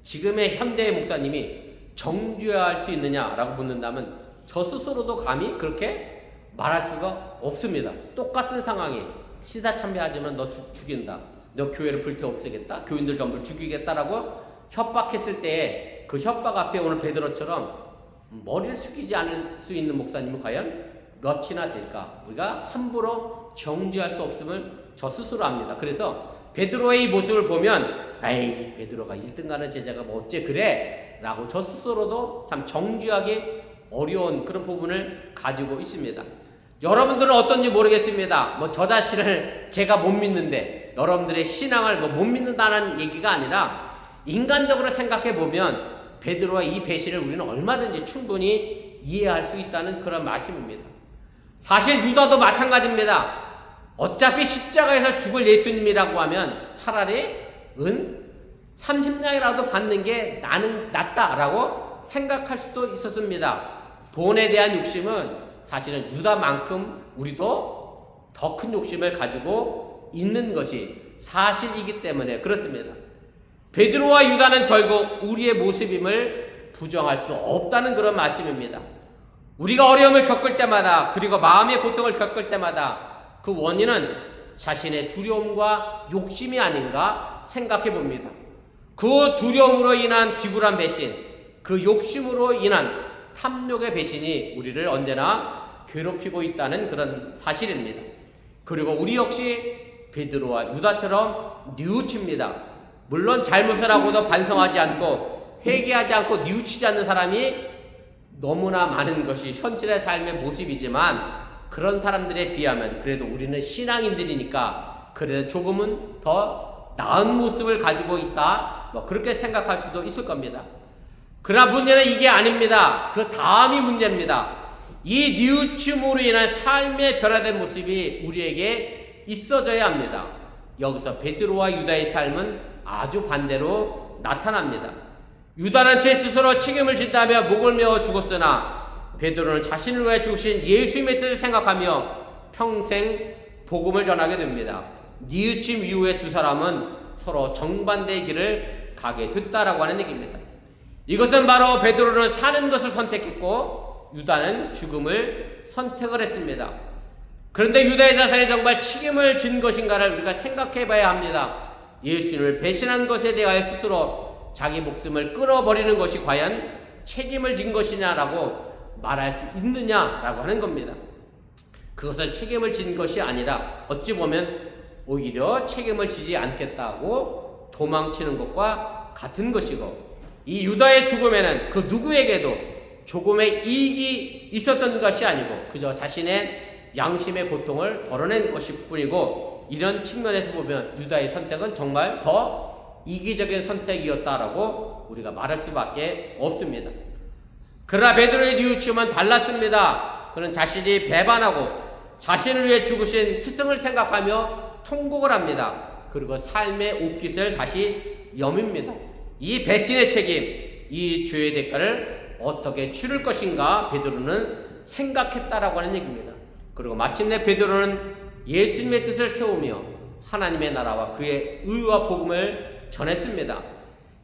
지금의 현대의 목사님이 정죄할 수 있느냐라고 묻는다면 저 스스로도 감히 그렇게 말할 수가 없습니다. 똑같은 상황이 신사참배하지만 너 죽인다, 너 교회를 불태없애겠다, 교인들 전부 죽이겠다라고 협박했을 때에 그 협박 앞에 오늘 베드로처럼 머리를 숙이지 않을 수 있는 목사님은 과연 몇이나 될까? 우리가 함부로 정죄할 수 없음을 저 스스로 압니다. 그래서 베드로의 이 모습을 보면 에이, 베드로가 1등 가는 제자가 뭐 어째 그래? 라고 저 스스로도 참 정죄하기 어려운 그런 부분을 가지고 있습니다. 여러분들은 어떤지 모르겠습니다. 저 자신을 제가 못 믿는데 여러분들의 신앙을 못 믿는다는 얘기가 아니라 인간적으로 생각해 보면 베드로의 이 배신을 우리는 얼마든지 충분히 이해할 수 있다는 그런 말씀입니다. 사실 유다도 마찬가지입니다. 어차피 십자가에서 죽을 예수님이라고 하면 차라리 30냥이라도 받는 게 나는 낫다라고 생각할 수도 있었습니다. 돈에 대한 욕심은 사실은 유다만큼 우리도 더 큰 욕심을 가지고 있는 것이 사실이기 때문에 그렇습니다. 베드로와 유다는 결국 우리의 모습임을 부정할 수 없다는 그런 말씀입니다. 우리가 어려움을 겪을 때마다 그리고 마음의 고통을 겪을 때마다 그 원인은 자신의 두려움과 욕심이 아닌가 생각해 봅니다. 그 두려움으로 인한 비굴한 배신, 그 욕심으로 인한 탐욕의 배신이 우리를 언제나 괴롭히고 있다는 그런 사실입니다. 그리고 우리 역시 베드로와 유다처럼 뉘우칩니다. 물론 잘못을 하고도 반성하지 않고 회개하지 않고 뉘우치지 않는 사람이 너무나 많은 것이 현실의 삶의 모습이지만 그런 사람들에 비하면 그래도 우리는 신앙인들이니까 그래도 조금은 더 나은 모습을 가지고 있다, 그렇게 생각할 수도 있을 겁니다. 그러나 문제는 이게 아닙니다. 그 다음이 문제입니다. 이 뉘우침으로 인한 삶의 변화된 모습이 우리에게 있어져야 합니다. 여기서 베드로와 유다의 삶은 아주 반대로 나타납니다. 유다는 제 스스로 책임을 진다며 목을 메어 죽었으나 베드로는 자신을 위해 죽으신 예수님의 뜻을 생각하며 평생 복음을 전하게 됩니다. 뉘우침 이후에 두 사람은 서로 정반대의 길을 가게 됐다라고 하는 얘기입니다. 이것은 바로 베드로는 사는 것을 선택했고 유다는 죽음을 선택을 했습니다. 그런데 유다의 자살이 정말 책임을 진 것인가를 우리가 생각해 봐야 합니다. 예수님을 배신한 것에 대하여 스스로 자기 목숨을 끌어버리는 것이 과연 책임을 진 것이냐라고 말할 수 있느냐라고 하는 겁니다. 그것은 책임을 진 것이 아니라 어찌 보면 오히려 책임을 지지 않겠다고 도망치는 것과 같은 것이고, 이 유다의 죽음에는 그 누구에게도 조금의 이익이 있었던 것이 아니고 그저 자신의 양심의 고통을 덜어낸 것일 뿐이고, 이런 측면에서 보면 유다의 선택은 정말 더 이기적인 선택이었다라고 우리가 말할 수밖에 없습니다. 그러나 베드로의 뉘우침은 달랐습니다. 그는 자신이 배반하고 자신을 위해 죽으신 스승을 생각하며 통곡을 합니다. 그리고 삶의 옷깃을 다시 여밉니다. 이 배신의 책임, 이 죄의 대가를 어떻게 치를 것인가 베드로는 생각했다라고 하는 얘기입니다. 그리고 마침내 베드로는 예수님의 뜻을 세우며 하나님의 나라와 그의 의와 복음을 전했습니다.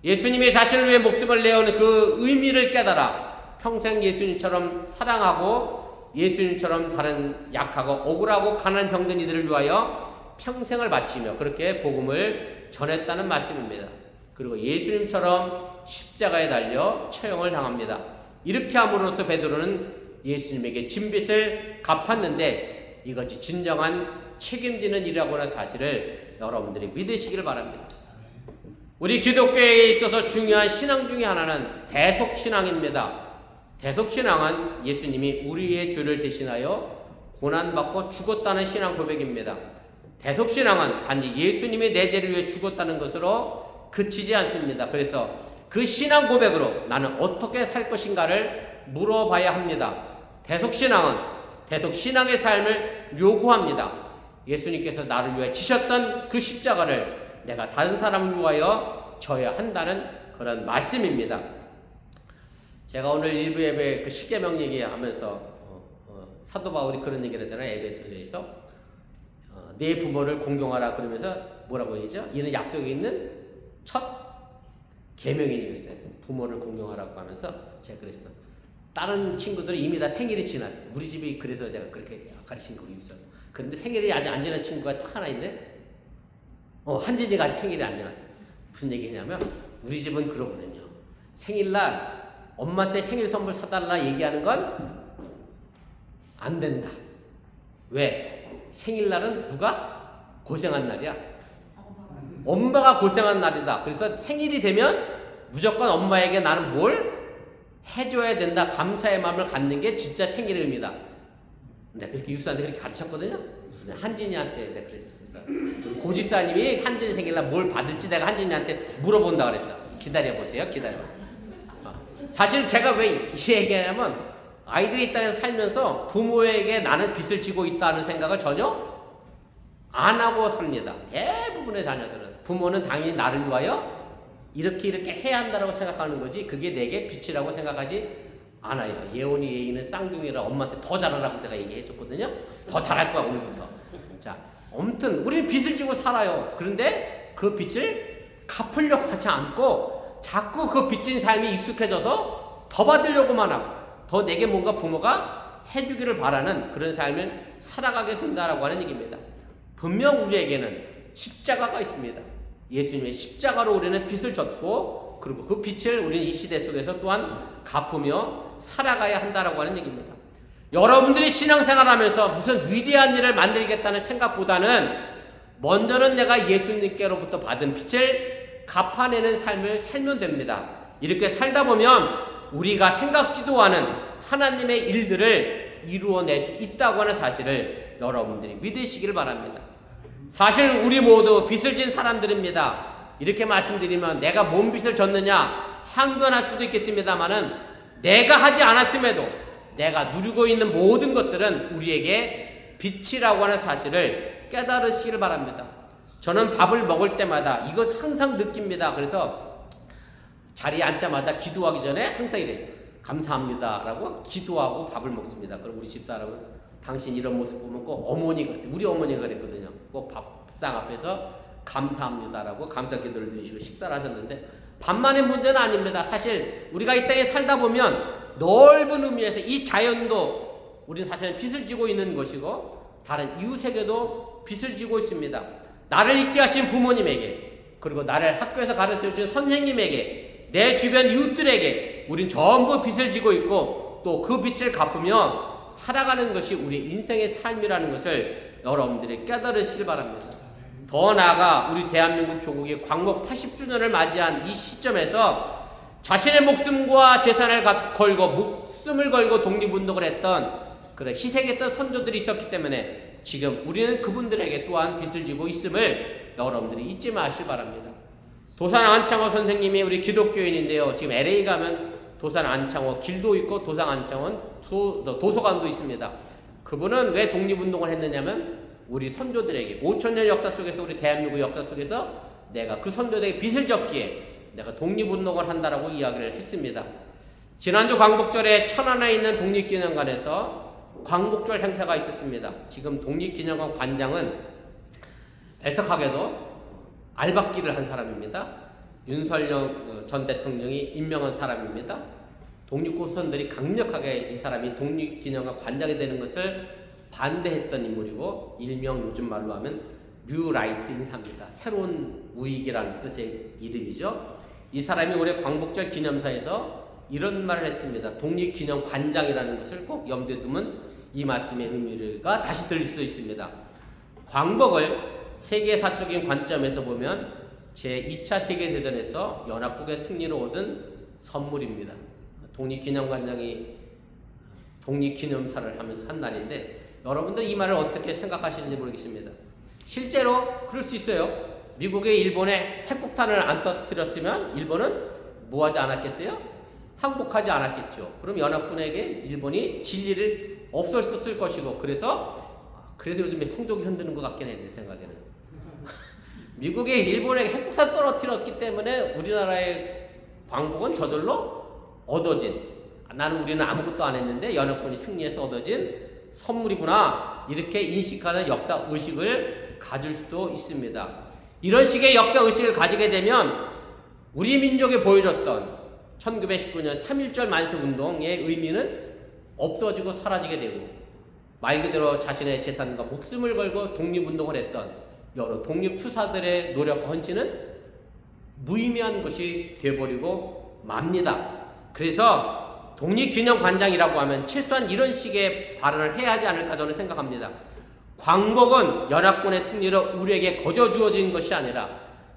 예수님이 자신을 위해 목숨을 내어는 그 의미를 깨달아 평생 예수님처럼 사랑하고 예수님처럼 다른 약하고 억울하고 가난한 병든 이들을 위하여 평생을 바치며 그렇게 복음을 전했다는 말씀입니다. 그리고 예수님처럼 십자가에 달려 처형을 당합니다. 이렇게 함으로써 베드로는 예수님에게 진 빚을 갚았는데 이것이 진정한 책임지는 일이라고 하는 사실을 여러분들이 믿으시길 바랍니다. 우리 기독교에 있어서 중요한 신앙 중에 하나는 대속신앙입니다. 대속신앙은 예수님이 우리의 죄를 대신하여 고난받고 죽었다는 신앙 고백입니다. 대속신앙은 단지 예수님이 내 죄를 위해 죽었다는 것으로 그치지 않습니다. 그래서 그 신앙 고백으로 나는 어떻게 살 것인가를 물어봐야 합니다. 대속신앙은 대속신앙의 삶을 요구합니다. 예수님께서 나를 위해 지셨던 그 십자가를 내가 다른 사람을 위하여 져야 한다는 그런 말씀입니다. 제가 오늘 일부 예배 그 십계명 얘기하면서 사도 바울이 그런 얘기를 하잖아요. 에베소서에서 내 부모를 공경하라 그러면서 뭐라고 얘기죠? 이는 약속이 있는 첫 계명이니 그랬잖아요. 부모를 공경하라고 하면서 제가 그랬어. 다른 친구들은 이미 다 생일이 지났대. 우리 집이 그래서 내가 그렇게 가르친 거 있어. 그런데 생일이 아직 안 지난 친구가 딱 하나 있네. 한진이가 아직 생일이 안 지났어. 무슨 얘기냐면 우리 집은 그러거든요. 생일날 엄마한테 생일 선물 사달라 얘기하는 건 안 된다. 왜? 생일날은 누가 고생한 날이야. 엄마가 고생한 날이다. 그래서 생일이 되면 무조건 엄마에게 나는 뭘 해줘야 된다. 감사의 마음을 갖는 게 진짜 생일의 의미다. 내가 그렇게 유수한테 그렇게 가르쳤거든요. 한진이한테 내가 그랬어. 그래서 고집사님이 한진이 생일날 뭘 받을지 내가 한진이한테 물어본다 그랬어. 기다려보세요. 기다려. 사실 제가 왜 이 얘기하냐면 아이들이 이 땅에 살면서 부모에게 나는 빚을 지고 있다는 생각을 전혀 안 하고 삽니다. 대부분의 자녀들은 부모는 당연히 나를 위하여 이렇게 해야 한다고 생각하는 거지 그게 내게 빛이라고 생각하지 않아요. 예원이 예인은 쌍둥이라 엄마한테 더 잘하라고 내가 얘기해 줬거든요. 더 잘할 거야 오늘부터. 자, 아무튼 우리는 빛을 지고 살아요. 그런데 그 빛을 갚으려고 하지 않고 자꾸 그 빚진 삶이 익숙해져서 더 받으려고만 하고 더 내게 뭔가 부모가 해주기를 바라는 그런 삶을 살아가게 된다라고 하는 얘기입니다. 분명 우리에게는 십자가가 있습니다. 예수님의 십자가로 우리는 빚을 졌고 그리고 그 빚을 우리는 이 시대 속에서 또한 갚으며 살아가야 한다라고 하는 얘기입니다. 여러분들이 신앙생활하면서 무슨 위대한 일을 만들겠다는 생각보다는 먼저는 내가 예수님께로부터 받은 빚을 갚아내는 삶을 살면 됩니다. 이렇게 살다 보면 우리가 생각지도 않은 하나님의 일들을 이루어낼 수 있다고 하는 사실을 여러분들이 믿으시길 바랍니다. 사실 우리 모두 빚을 진 사람들입니다. 이렇게 말씀드리면 내가 뭔 빚을 졌느냐 항변할 수도 있겠습니다만은 내가 하지 않았음에도 내가 누리고 있는 모든 것들은 우리에게 빚이라고 하는 사실을 깨달으시길 바랍니다. 저는 밥을 먹을 때마다 이거 항상 느낍니다. 그래서 자리에 앉자마자 기도하기 전에 항상 이래요. 감사합니다 라고 기도하고 밥을 먹습니다. 그럼 우리 집사람은 당신 이런 모습 보면 꼭 어머니가 그랬대. 우리 어머니가 그랬거든요. 꼭 밥상 앞에서 감사합니다 라고 감사 기도를 드리시고 식사를 하셨는데 밥만의 문제는 아닙니다. 사실 우리가 이 땅에 살다 보면 넓은 의미에서 이 자연도 우리는 사실 빚을 지고 있는 것이고 다른 이웃에게도 빚을 지고 있습니다. 나를 있게 하신 부모님에게 그리고 나를 학교에서 가르쳐 주신 선생님에게 내 주변 이웃들에게 우린 전부 빚을 지고 있고 또 그 빚을 갚으며 살아가는 것이 우리 인생의 삶이라는 것을 여러분들이 깨달으시길 바랍니다. 더 나아가 우리 대한민국 조국이 광복 80주년을 맞이한 이 시점에서 자신의 목숨과 재산을 걸고 목숨을 걸고 독립운동을 했던 그런 희생했던 선조들이 있었기 때문에 지금 우리는 그분들에게 또한 빚을 지고 있음을 여러분들이 잊지 마시기 바랍니다. 도산 안창호 선생님이 우리 기독교인인데요. 지금 LA 가면 도산 안창호 길도 있고 도산 안창호 도서관도 있습니다. 그분은 왜 독립운동을 했느냐면 우리 선조들에게 5000년 역사 속에서 우리 대한민국 역사 속에서 내가 그 선조들에게 빚을 졌기에 내가 독립운동을 한다라고 이야기를 했습니다. 지난주 광복절에 천안에 있는 독립기념관에서 광복절 행사가 있었습니다. 지금 독립기념관 관장은 애석하게도 알박기를 한 사람입니다. 윤석열 전 대통령이 임명한 사람입니다. 독립구 후손들이 강력하게 이 사람이 독립기념관 관장이 되는 것을 반대했던 인물이고 일명 요즘 말로 하면 뉴라이트 인사입니다. 새로운 우익이라는 뜻의 이름이죠. 이 사람이 올해 광복절 기념사에서 이런 말을 했습니다. 독립기념관장이라는 것을 꼭 염두에 두면 이 말씀의 의미가 다시 들릴 수 있습니다. 광복을 세계사적인 관점에서 보면 제2차 세계대전에서 연합국의 승리를 얻은 선물입니다. 독립기념관장이 독립기념사를 하면서 한 날인데 여러분들 이 말을 어떻게 생각하시는지 모르겠습니다. 실제로 그럴 수 있어요. 미국이 일본에 핵폭탄을 안 터뜨렸으면 일본은 뭐 하지 않았겠어요? 항복하지 않았겠죠. 그럼 연합군에게 일본이 진리를 없었을 것이고 그래서 요즘에 성적이 흔드는 것 같긴 해 내 생각에는. 미국이 일본에게 핵폭탄 떨어뜨렸기 때문에 우리나라의 광복은 저절로 얻어진 우리는 아무것도 안 했는데 연합군이 승리해서 얻어진 선물이구나 이렇게 인식하는 역사 의식을 가질 수도 있습니다. 이런 식의 역사 의식을 가지게 되면 우리 민족이 보여줬던 1919년 3.1절 만세운동의 의미는 없어지고 사라지게 되고 말 그대로 자신의 재산과 목숨을 걸고 독립운동을 했던 여러 독립투사들의 노력과 헌신은 무의미한 것이 되어버리고 맙니다. 그래서 독립기념관장이라고 하면 최소한 이런 식의 발언을 해야 하지 않을까 저는 생각합니다. 광복은 연합군의 승리로 우리에게 거저 주어진 것이 아니라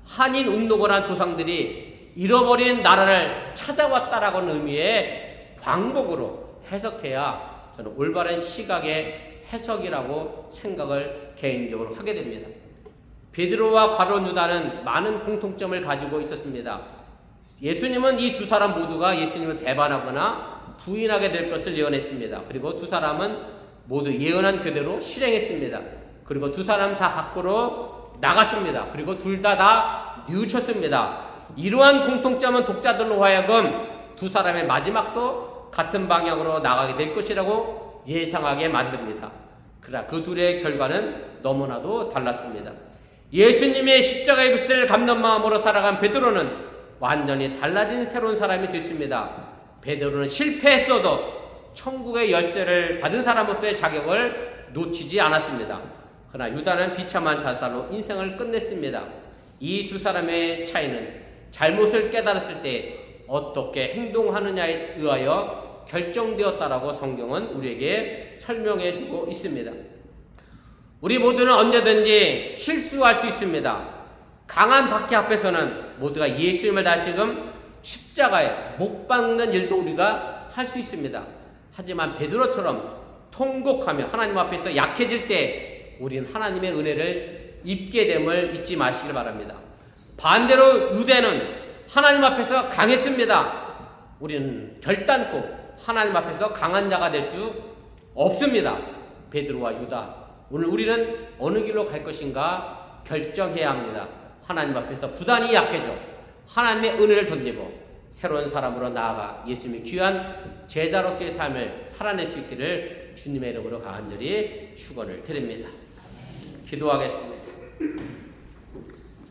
한인운동을 한 조상들이 잃어버린 나라를 찾아왔다라는 의미의 광복으로 해석해야 저는 올바른 시각의 해석이라고 생각을 개인적으로 하게 됩니다. 베드로와 가룟 유다는 많은 공통점을 가지고 있었습니다. 예수님은 이 두 사람 모두가 예수님을 배반하거나 부인하게 될 것을 예언했습니다. 그리고 두 사람은 모두 예언한 그대로 실행했습니다. 그리고 두 사람 다 밖으로 나갔습니다. 그리고 둘 다 뉘우쳤습니다. 이러한 공통점은 독자들로 하여금 두 사람의 마지막도 같은 방향으로 나가게 될 것이라고 예상하게 만듭니다. 그러나 그 둘의 결과는 너무나도 달랐습니다. 예수님의 십자가의 빛을 감는 마음으로 살아간 베드로는 완전히 달라진 새로운 사람이 됐습니다. 베드로는 실패했어도 천국의 열쇠를 받은 사람으로서의 자격을 놓치지 않았습니다. 그러나 유다는 비참한 자살로 인생을 끝냈습니다. 이 두 사람의 차이는 잘못을 깨달았을 때 어떻게 행동하느냐에 의하여 결정되었다라고 성경은 우리에게 설명해 주고 있습니다. 우리 모두는 언제든지 실수할 수 있습니다. 강한 박해 앞에서는 모두가 예수님을 다시금 십자가에 못 박는 일도 우리가 할 수 있습니다. 하지만 베드로처럼 통곡하며 하나님 앞에서 약해질 때 우리는 하나님의 은혜를 입게 됨을 잊지 마시길 바랍니다. 반대로 유대는 하나님 앞에서 강했습니다. 우리는 결단코 하나님 앞에서 강한 자가 될 수 없습니다. 베드로와 유다, 오늘 우리는 어느 길로 갈 것인가 결정해야 합니다. 하나님 앞에서 부단히 약해져 하나님의 은혜를 덧입어 새로운 사람으로 나아가 예수님의 귀한 제자로서의 삶을 살아낼 수 있기를 주님의 이름으로 간절히 축원을 드립니다. 기도하겠습니다.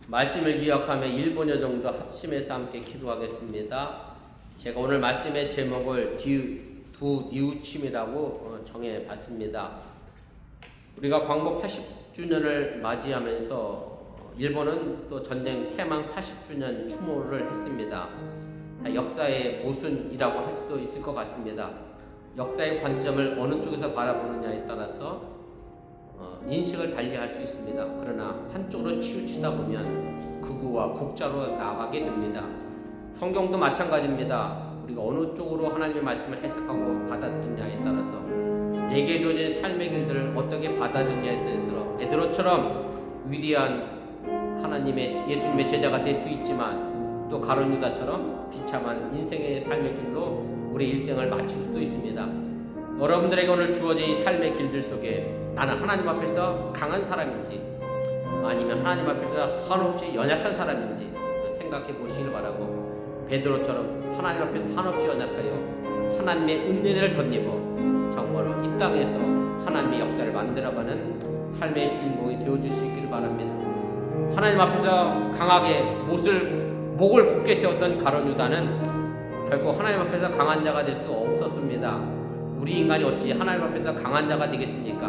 말씀을 기억하며 1분여 정도 합심해서 함께 기도하겠습니다. 제가 오늘 말씀의 제목을 두 뉘우침이라고 정해봤습니다. 우리가 광복 80주년을 맞이하면서 일본은 또 전쟁 패망 80주년 추모를 했습니다. 역사의 모순이라고 할 수도 있을 것 같습니다. 역사의 관점을 어느 쪽에서 바라보느냐에 따라서 인식을 달리할 수 있습니다. 그러나 한쪽으로 치우치다 보면 극우와 국자로 나가게 됩니다. 성경도 마찬가지입니다. 우리가 어느 쪽으로 하나님의 말씀을 해석하고 받아들이냐에 따라서 내게 주어진 삶의 길들을 어떻게 받아들이냐에 따라서 베드로처럼 위대한 하나님의 예수님의 제자가 될 수 있지만 또 가룟 유다처럼 비참한 인생의 삶의 길로 우리 일생을 마칠 수도 있습니다. 여러분들에게 오늘 주어진 이 삶의 길들 속에 나는 하나님 앞에서 강한 사람인지 아니면 하나님 앞에서 한없이 연약한 사람인지 생각해 보시길 바라고 베드로처럼 하나님 앞에서 한없이 연약하여 하나님의 은혜를 덧입어 정말로 이 땅에서 하나님의 역사를 만들어가는 삶의 주인공이 되어줄 수 있기를 바랍니다. 하나님 앞에서 강하게 목을 굳게 세웠던 가룟 유다는 결국 하나님 앞에서 강한 자가 될 수 없었습니다. 우리 인간이 어찌 하나님 앞에서 강한 자가 되겠습니까?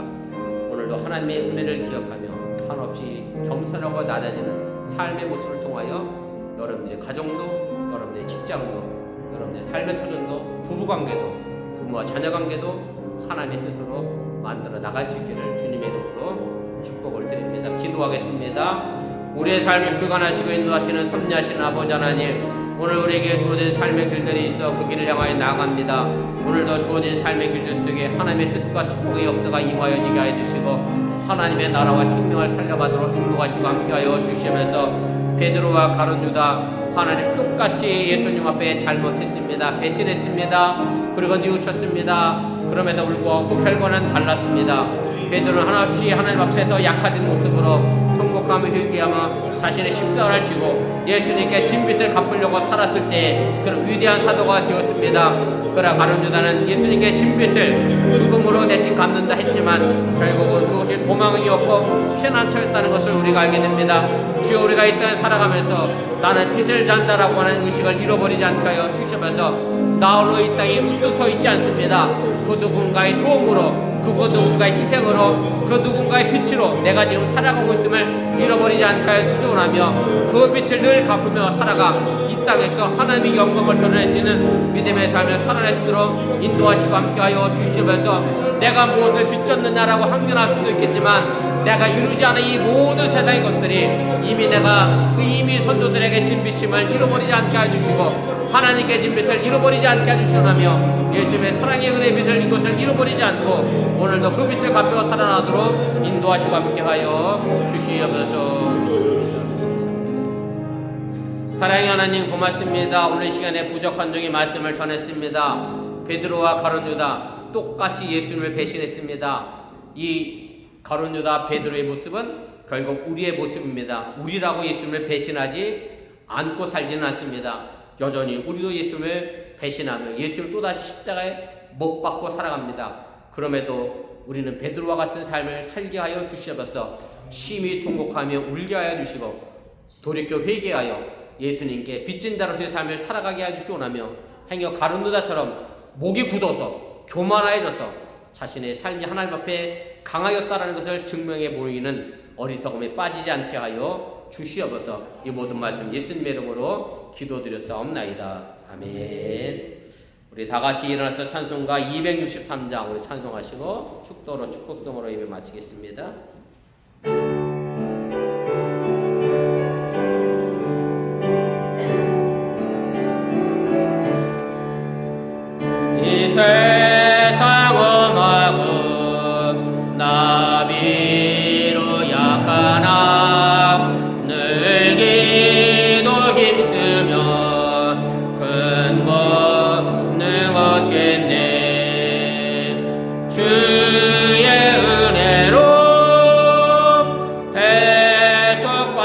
오늘도 하나님의 은혜를 기억하며 한없이 겸손하고 낮아지는 삶의 모습을 통하여 여러분들의 가정도, 여러분들의 직장도, 여러분들의 삶의 터전도, 부부관계도, 부모와 자녀관계도 하나님의 뜻으로 만들어 나갈 수 있기를 주님의 이름으로 축복을 드립니다. 기도하겠습니다. 우리의 삶을 주관하시고 인도하시는 섭리하시는 아버지 하나님, 오늘 우리에게 주어진 삶의 길들이 있어 그 길을 향하여 나아갑니다. 오늘도 주어진 삶의 길들 속에 하나님의 뜻과 축복의 역사가 임하여지게 하여 주시고 하나님의 나라와 생명을 살려가도록 인도하시고 함께하여 주시면서 베드로와 가룟 유다 하나님 똑같이 예수님 앞에 잘못했습니다. 배신했습니다. 그리고 뉘우쳤습니다. 그럼에도 불구하고 그 결과는 달랐습니다. 베드로는 하나없이 하나님 앞에서 약해진 모습으로 통곡하며 회개하며 자신의 십자가를 지고 예수님께 진빚을 갚으려고 살았을 때 그런 위대한 사도가 되었습니다. 그러나 가룟 유다는 예수님께 진빚을 죽음으로 대신 갚는다 했지만 결국은 그것이 도망이었고 피난처였다는 것을 우리가 알게 됩니다. 주여, 우리가 이 땅에 살아가면서 나는 빚을 잔다라고 하는 의식을 잃어버리지 않게 하여 주시면서 나 홀로 이 땅에 우뚝 서 있지 않습니다. 그 누군가의 도움으로, 그 누군가의 희생으로, 그 누군가의 빛으로 내가 지금 살아가고 있음을 잃어버리지 않게 하여 주시오라며 그 빛을 늘 갚으며 살아가 이 땅에서 하나님의 영광을 드러낼 수 있는 믿음의 삶을 살아낼 수 있도록 인도하시고 함께하여 주시면서 내가 무엇을 빚졌느냐라고 항변할 수도 있겠지만 내가 이루지 않은 이 모든 세상의 것들이 이미 내가 이미 선조들에게 진 빚임을 잃어버리지 않게 해주시고 하나님께 진 빚을 잃어버리지 않게 해주시오라며 예수님의 사랑의 은혜의 빚을 이것을 잃어버리지 않고 오늘도 그 빛을 갚여 살아나도록 인도하시고 함께하여 주시옵소서. 사랑의 하나님 고맙습니다. 오늘 시간에 부족한 중에 말씀을 전했습니다. 베드로와 가룟 유다 똑같이 예수님을 배신했습니다. 이 가룟 유다 베드로의 모습은 결국 우리의 모습입니다. 우리라고 예수님을 배신하지 안고 살지는 않습니다. 여전히 우리도 예수님을 배신하며 예수님을 또다시 십자가에 못 박고 살아갑니다. 그럼에도 우리는 베드로와 같은 삶을 살게 하여 주시옵소서. 심히 통곡하며 울게 하여 주시고 돌이켜 회개하여 예수님께 빚진 자로서의 삶을 살아가게 하여 주시오나며 행여 가룟유다처럼 목이 굳어서 교만하여져서 자신의 삶이 하나님 앞에 강하였다라는 것을 증명해 보이는 어리석음에 빠지지 않게 하여 주시옵소서. 이 모든 말씀 예수님의 이름으로 기도드렸사옵나이다. 아멘. 우리 다 같이 일어나서 찬송가 263장 우리 찬송하시고 축도로 축복성으로 예배 마치겠습니다. 이 세상 험하고 나비로 약하나 늘 기도 힘쓰며 큰 권능 얻겠네. 주의 은혜로 대속받아서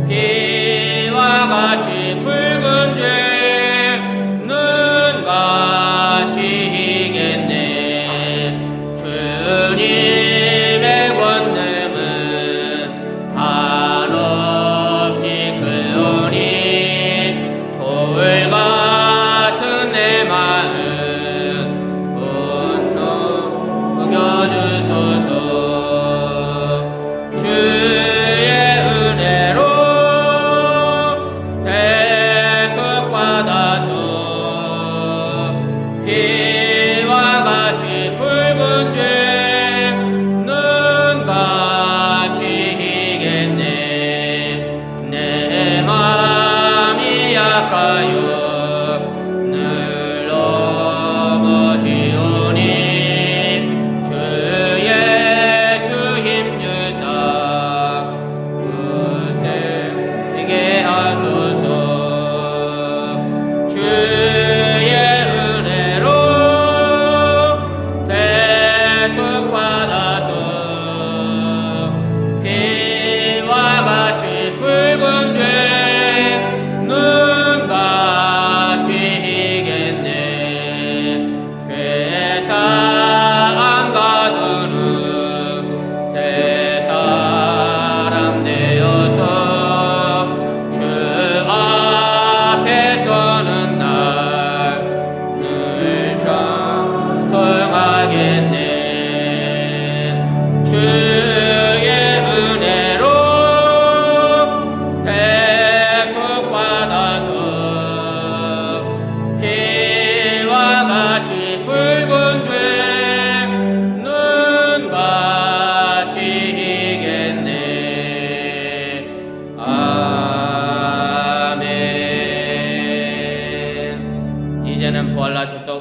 비와 같이 붉은 죄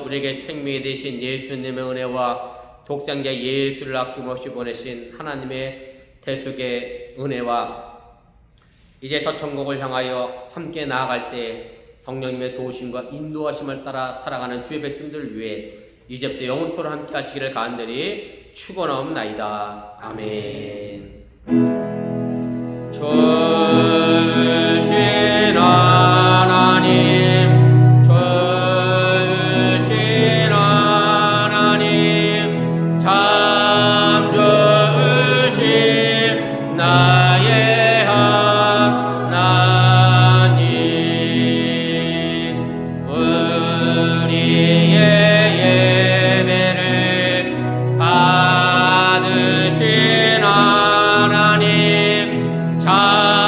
우리에게 생명이 되신 예수님의 은혜와 독생자 예수를 아낌없이 보내신 하나님의 대속의 은혜와 이제 서천국을 향하여 함께 나아갈 때 성령님의 도우심과 인도하심을 따라 살아가는 주의 백성들을 위해 이제부터 영원토록 함께 하시기를 간절히 축원하옵나이다. 아멘. 주신 하나님 받으신 하나님 참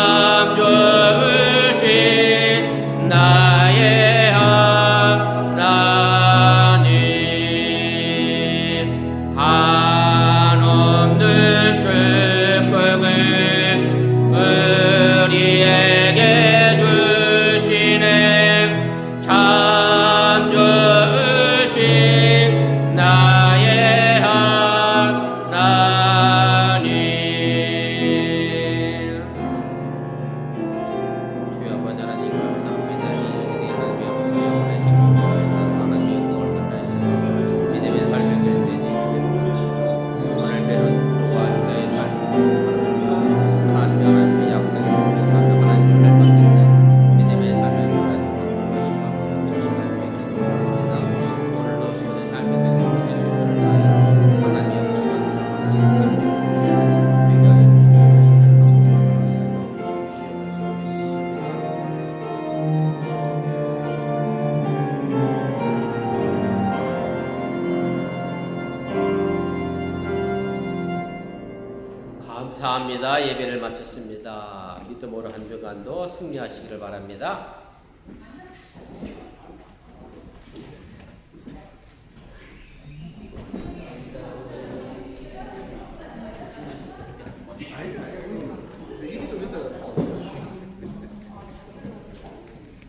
감사합니다. 예배를 마쳤습니다. 믿음으로 한 주간도 승리하시기를 바랍니다.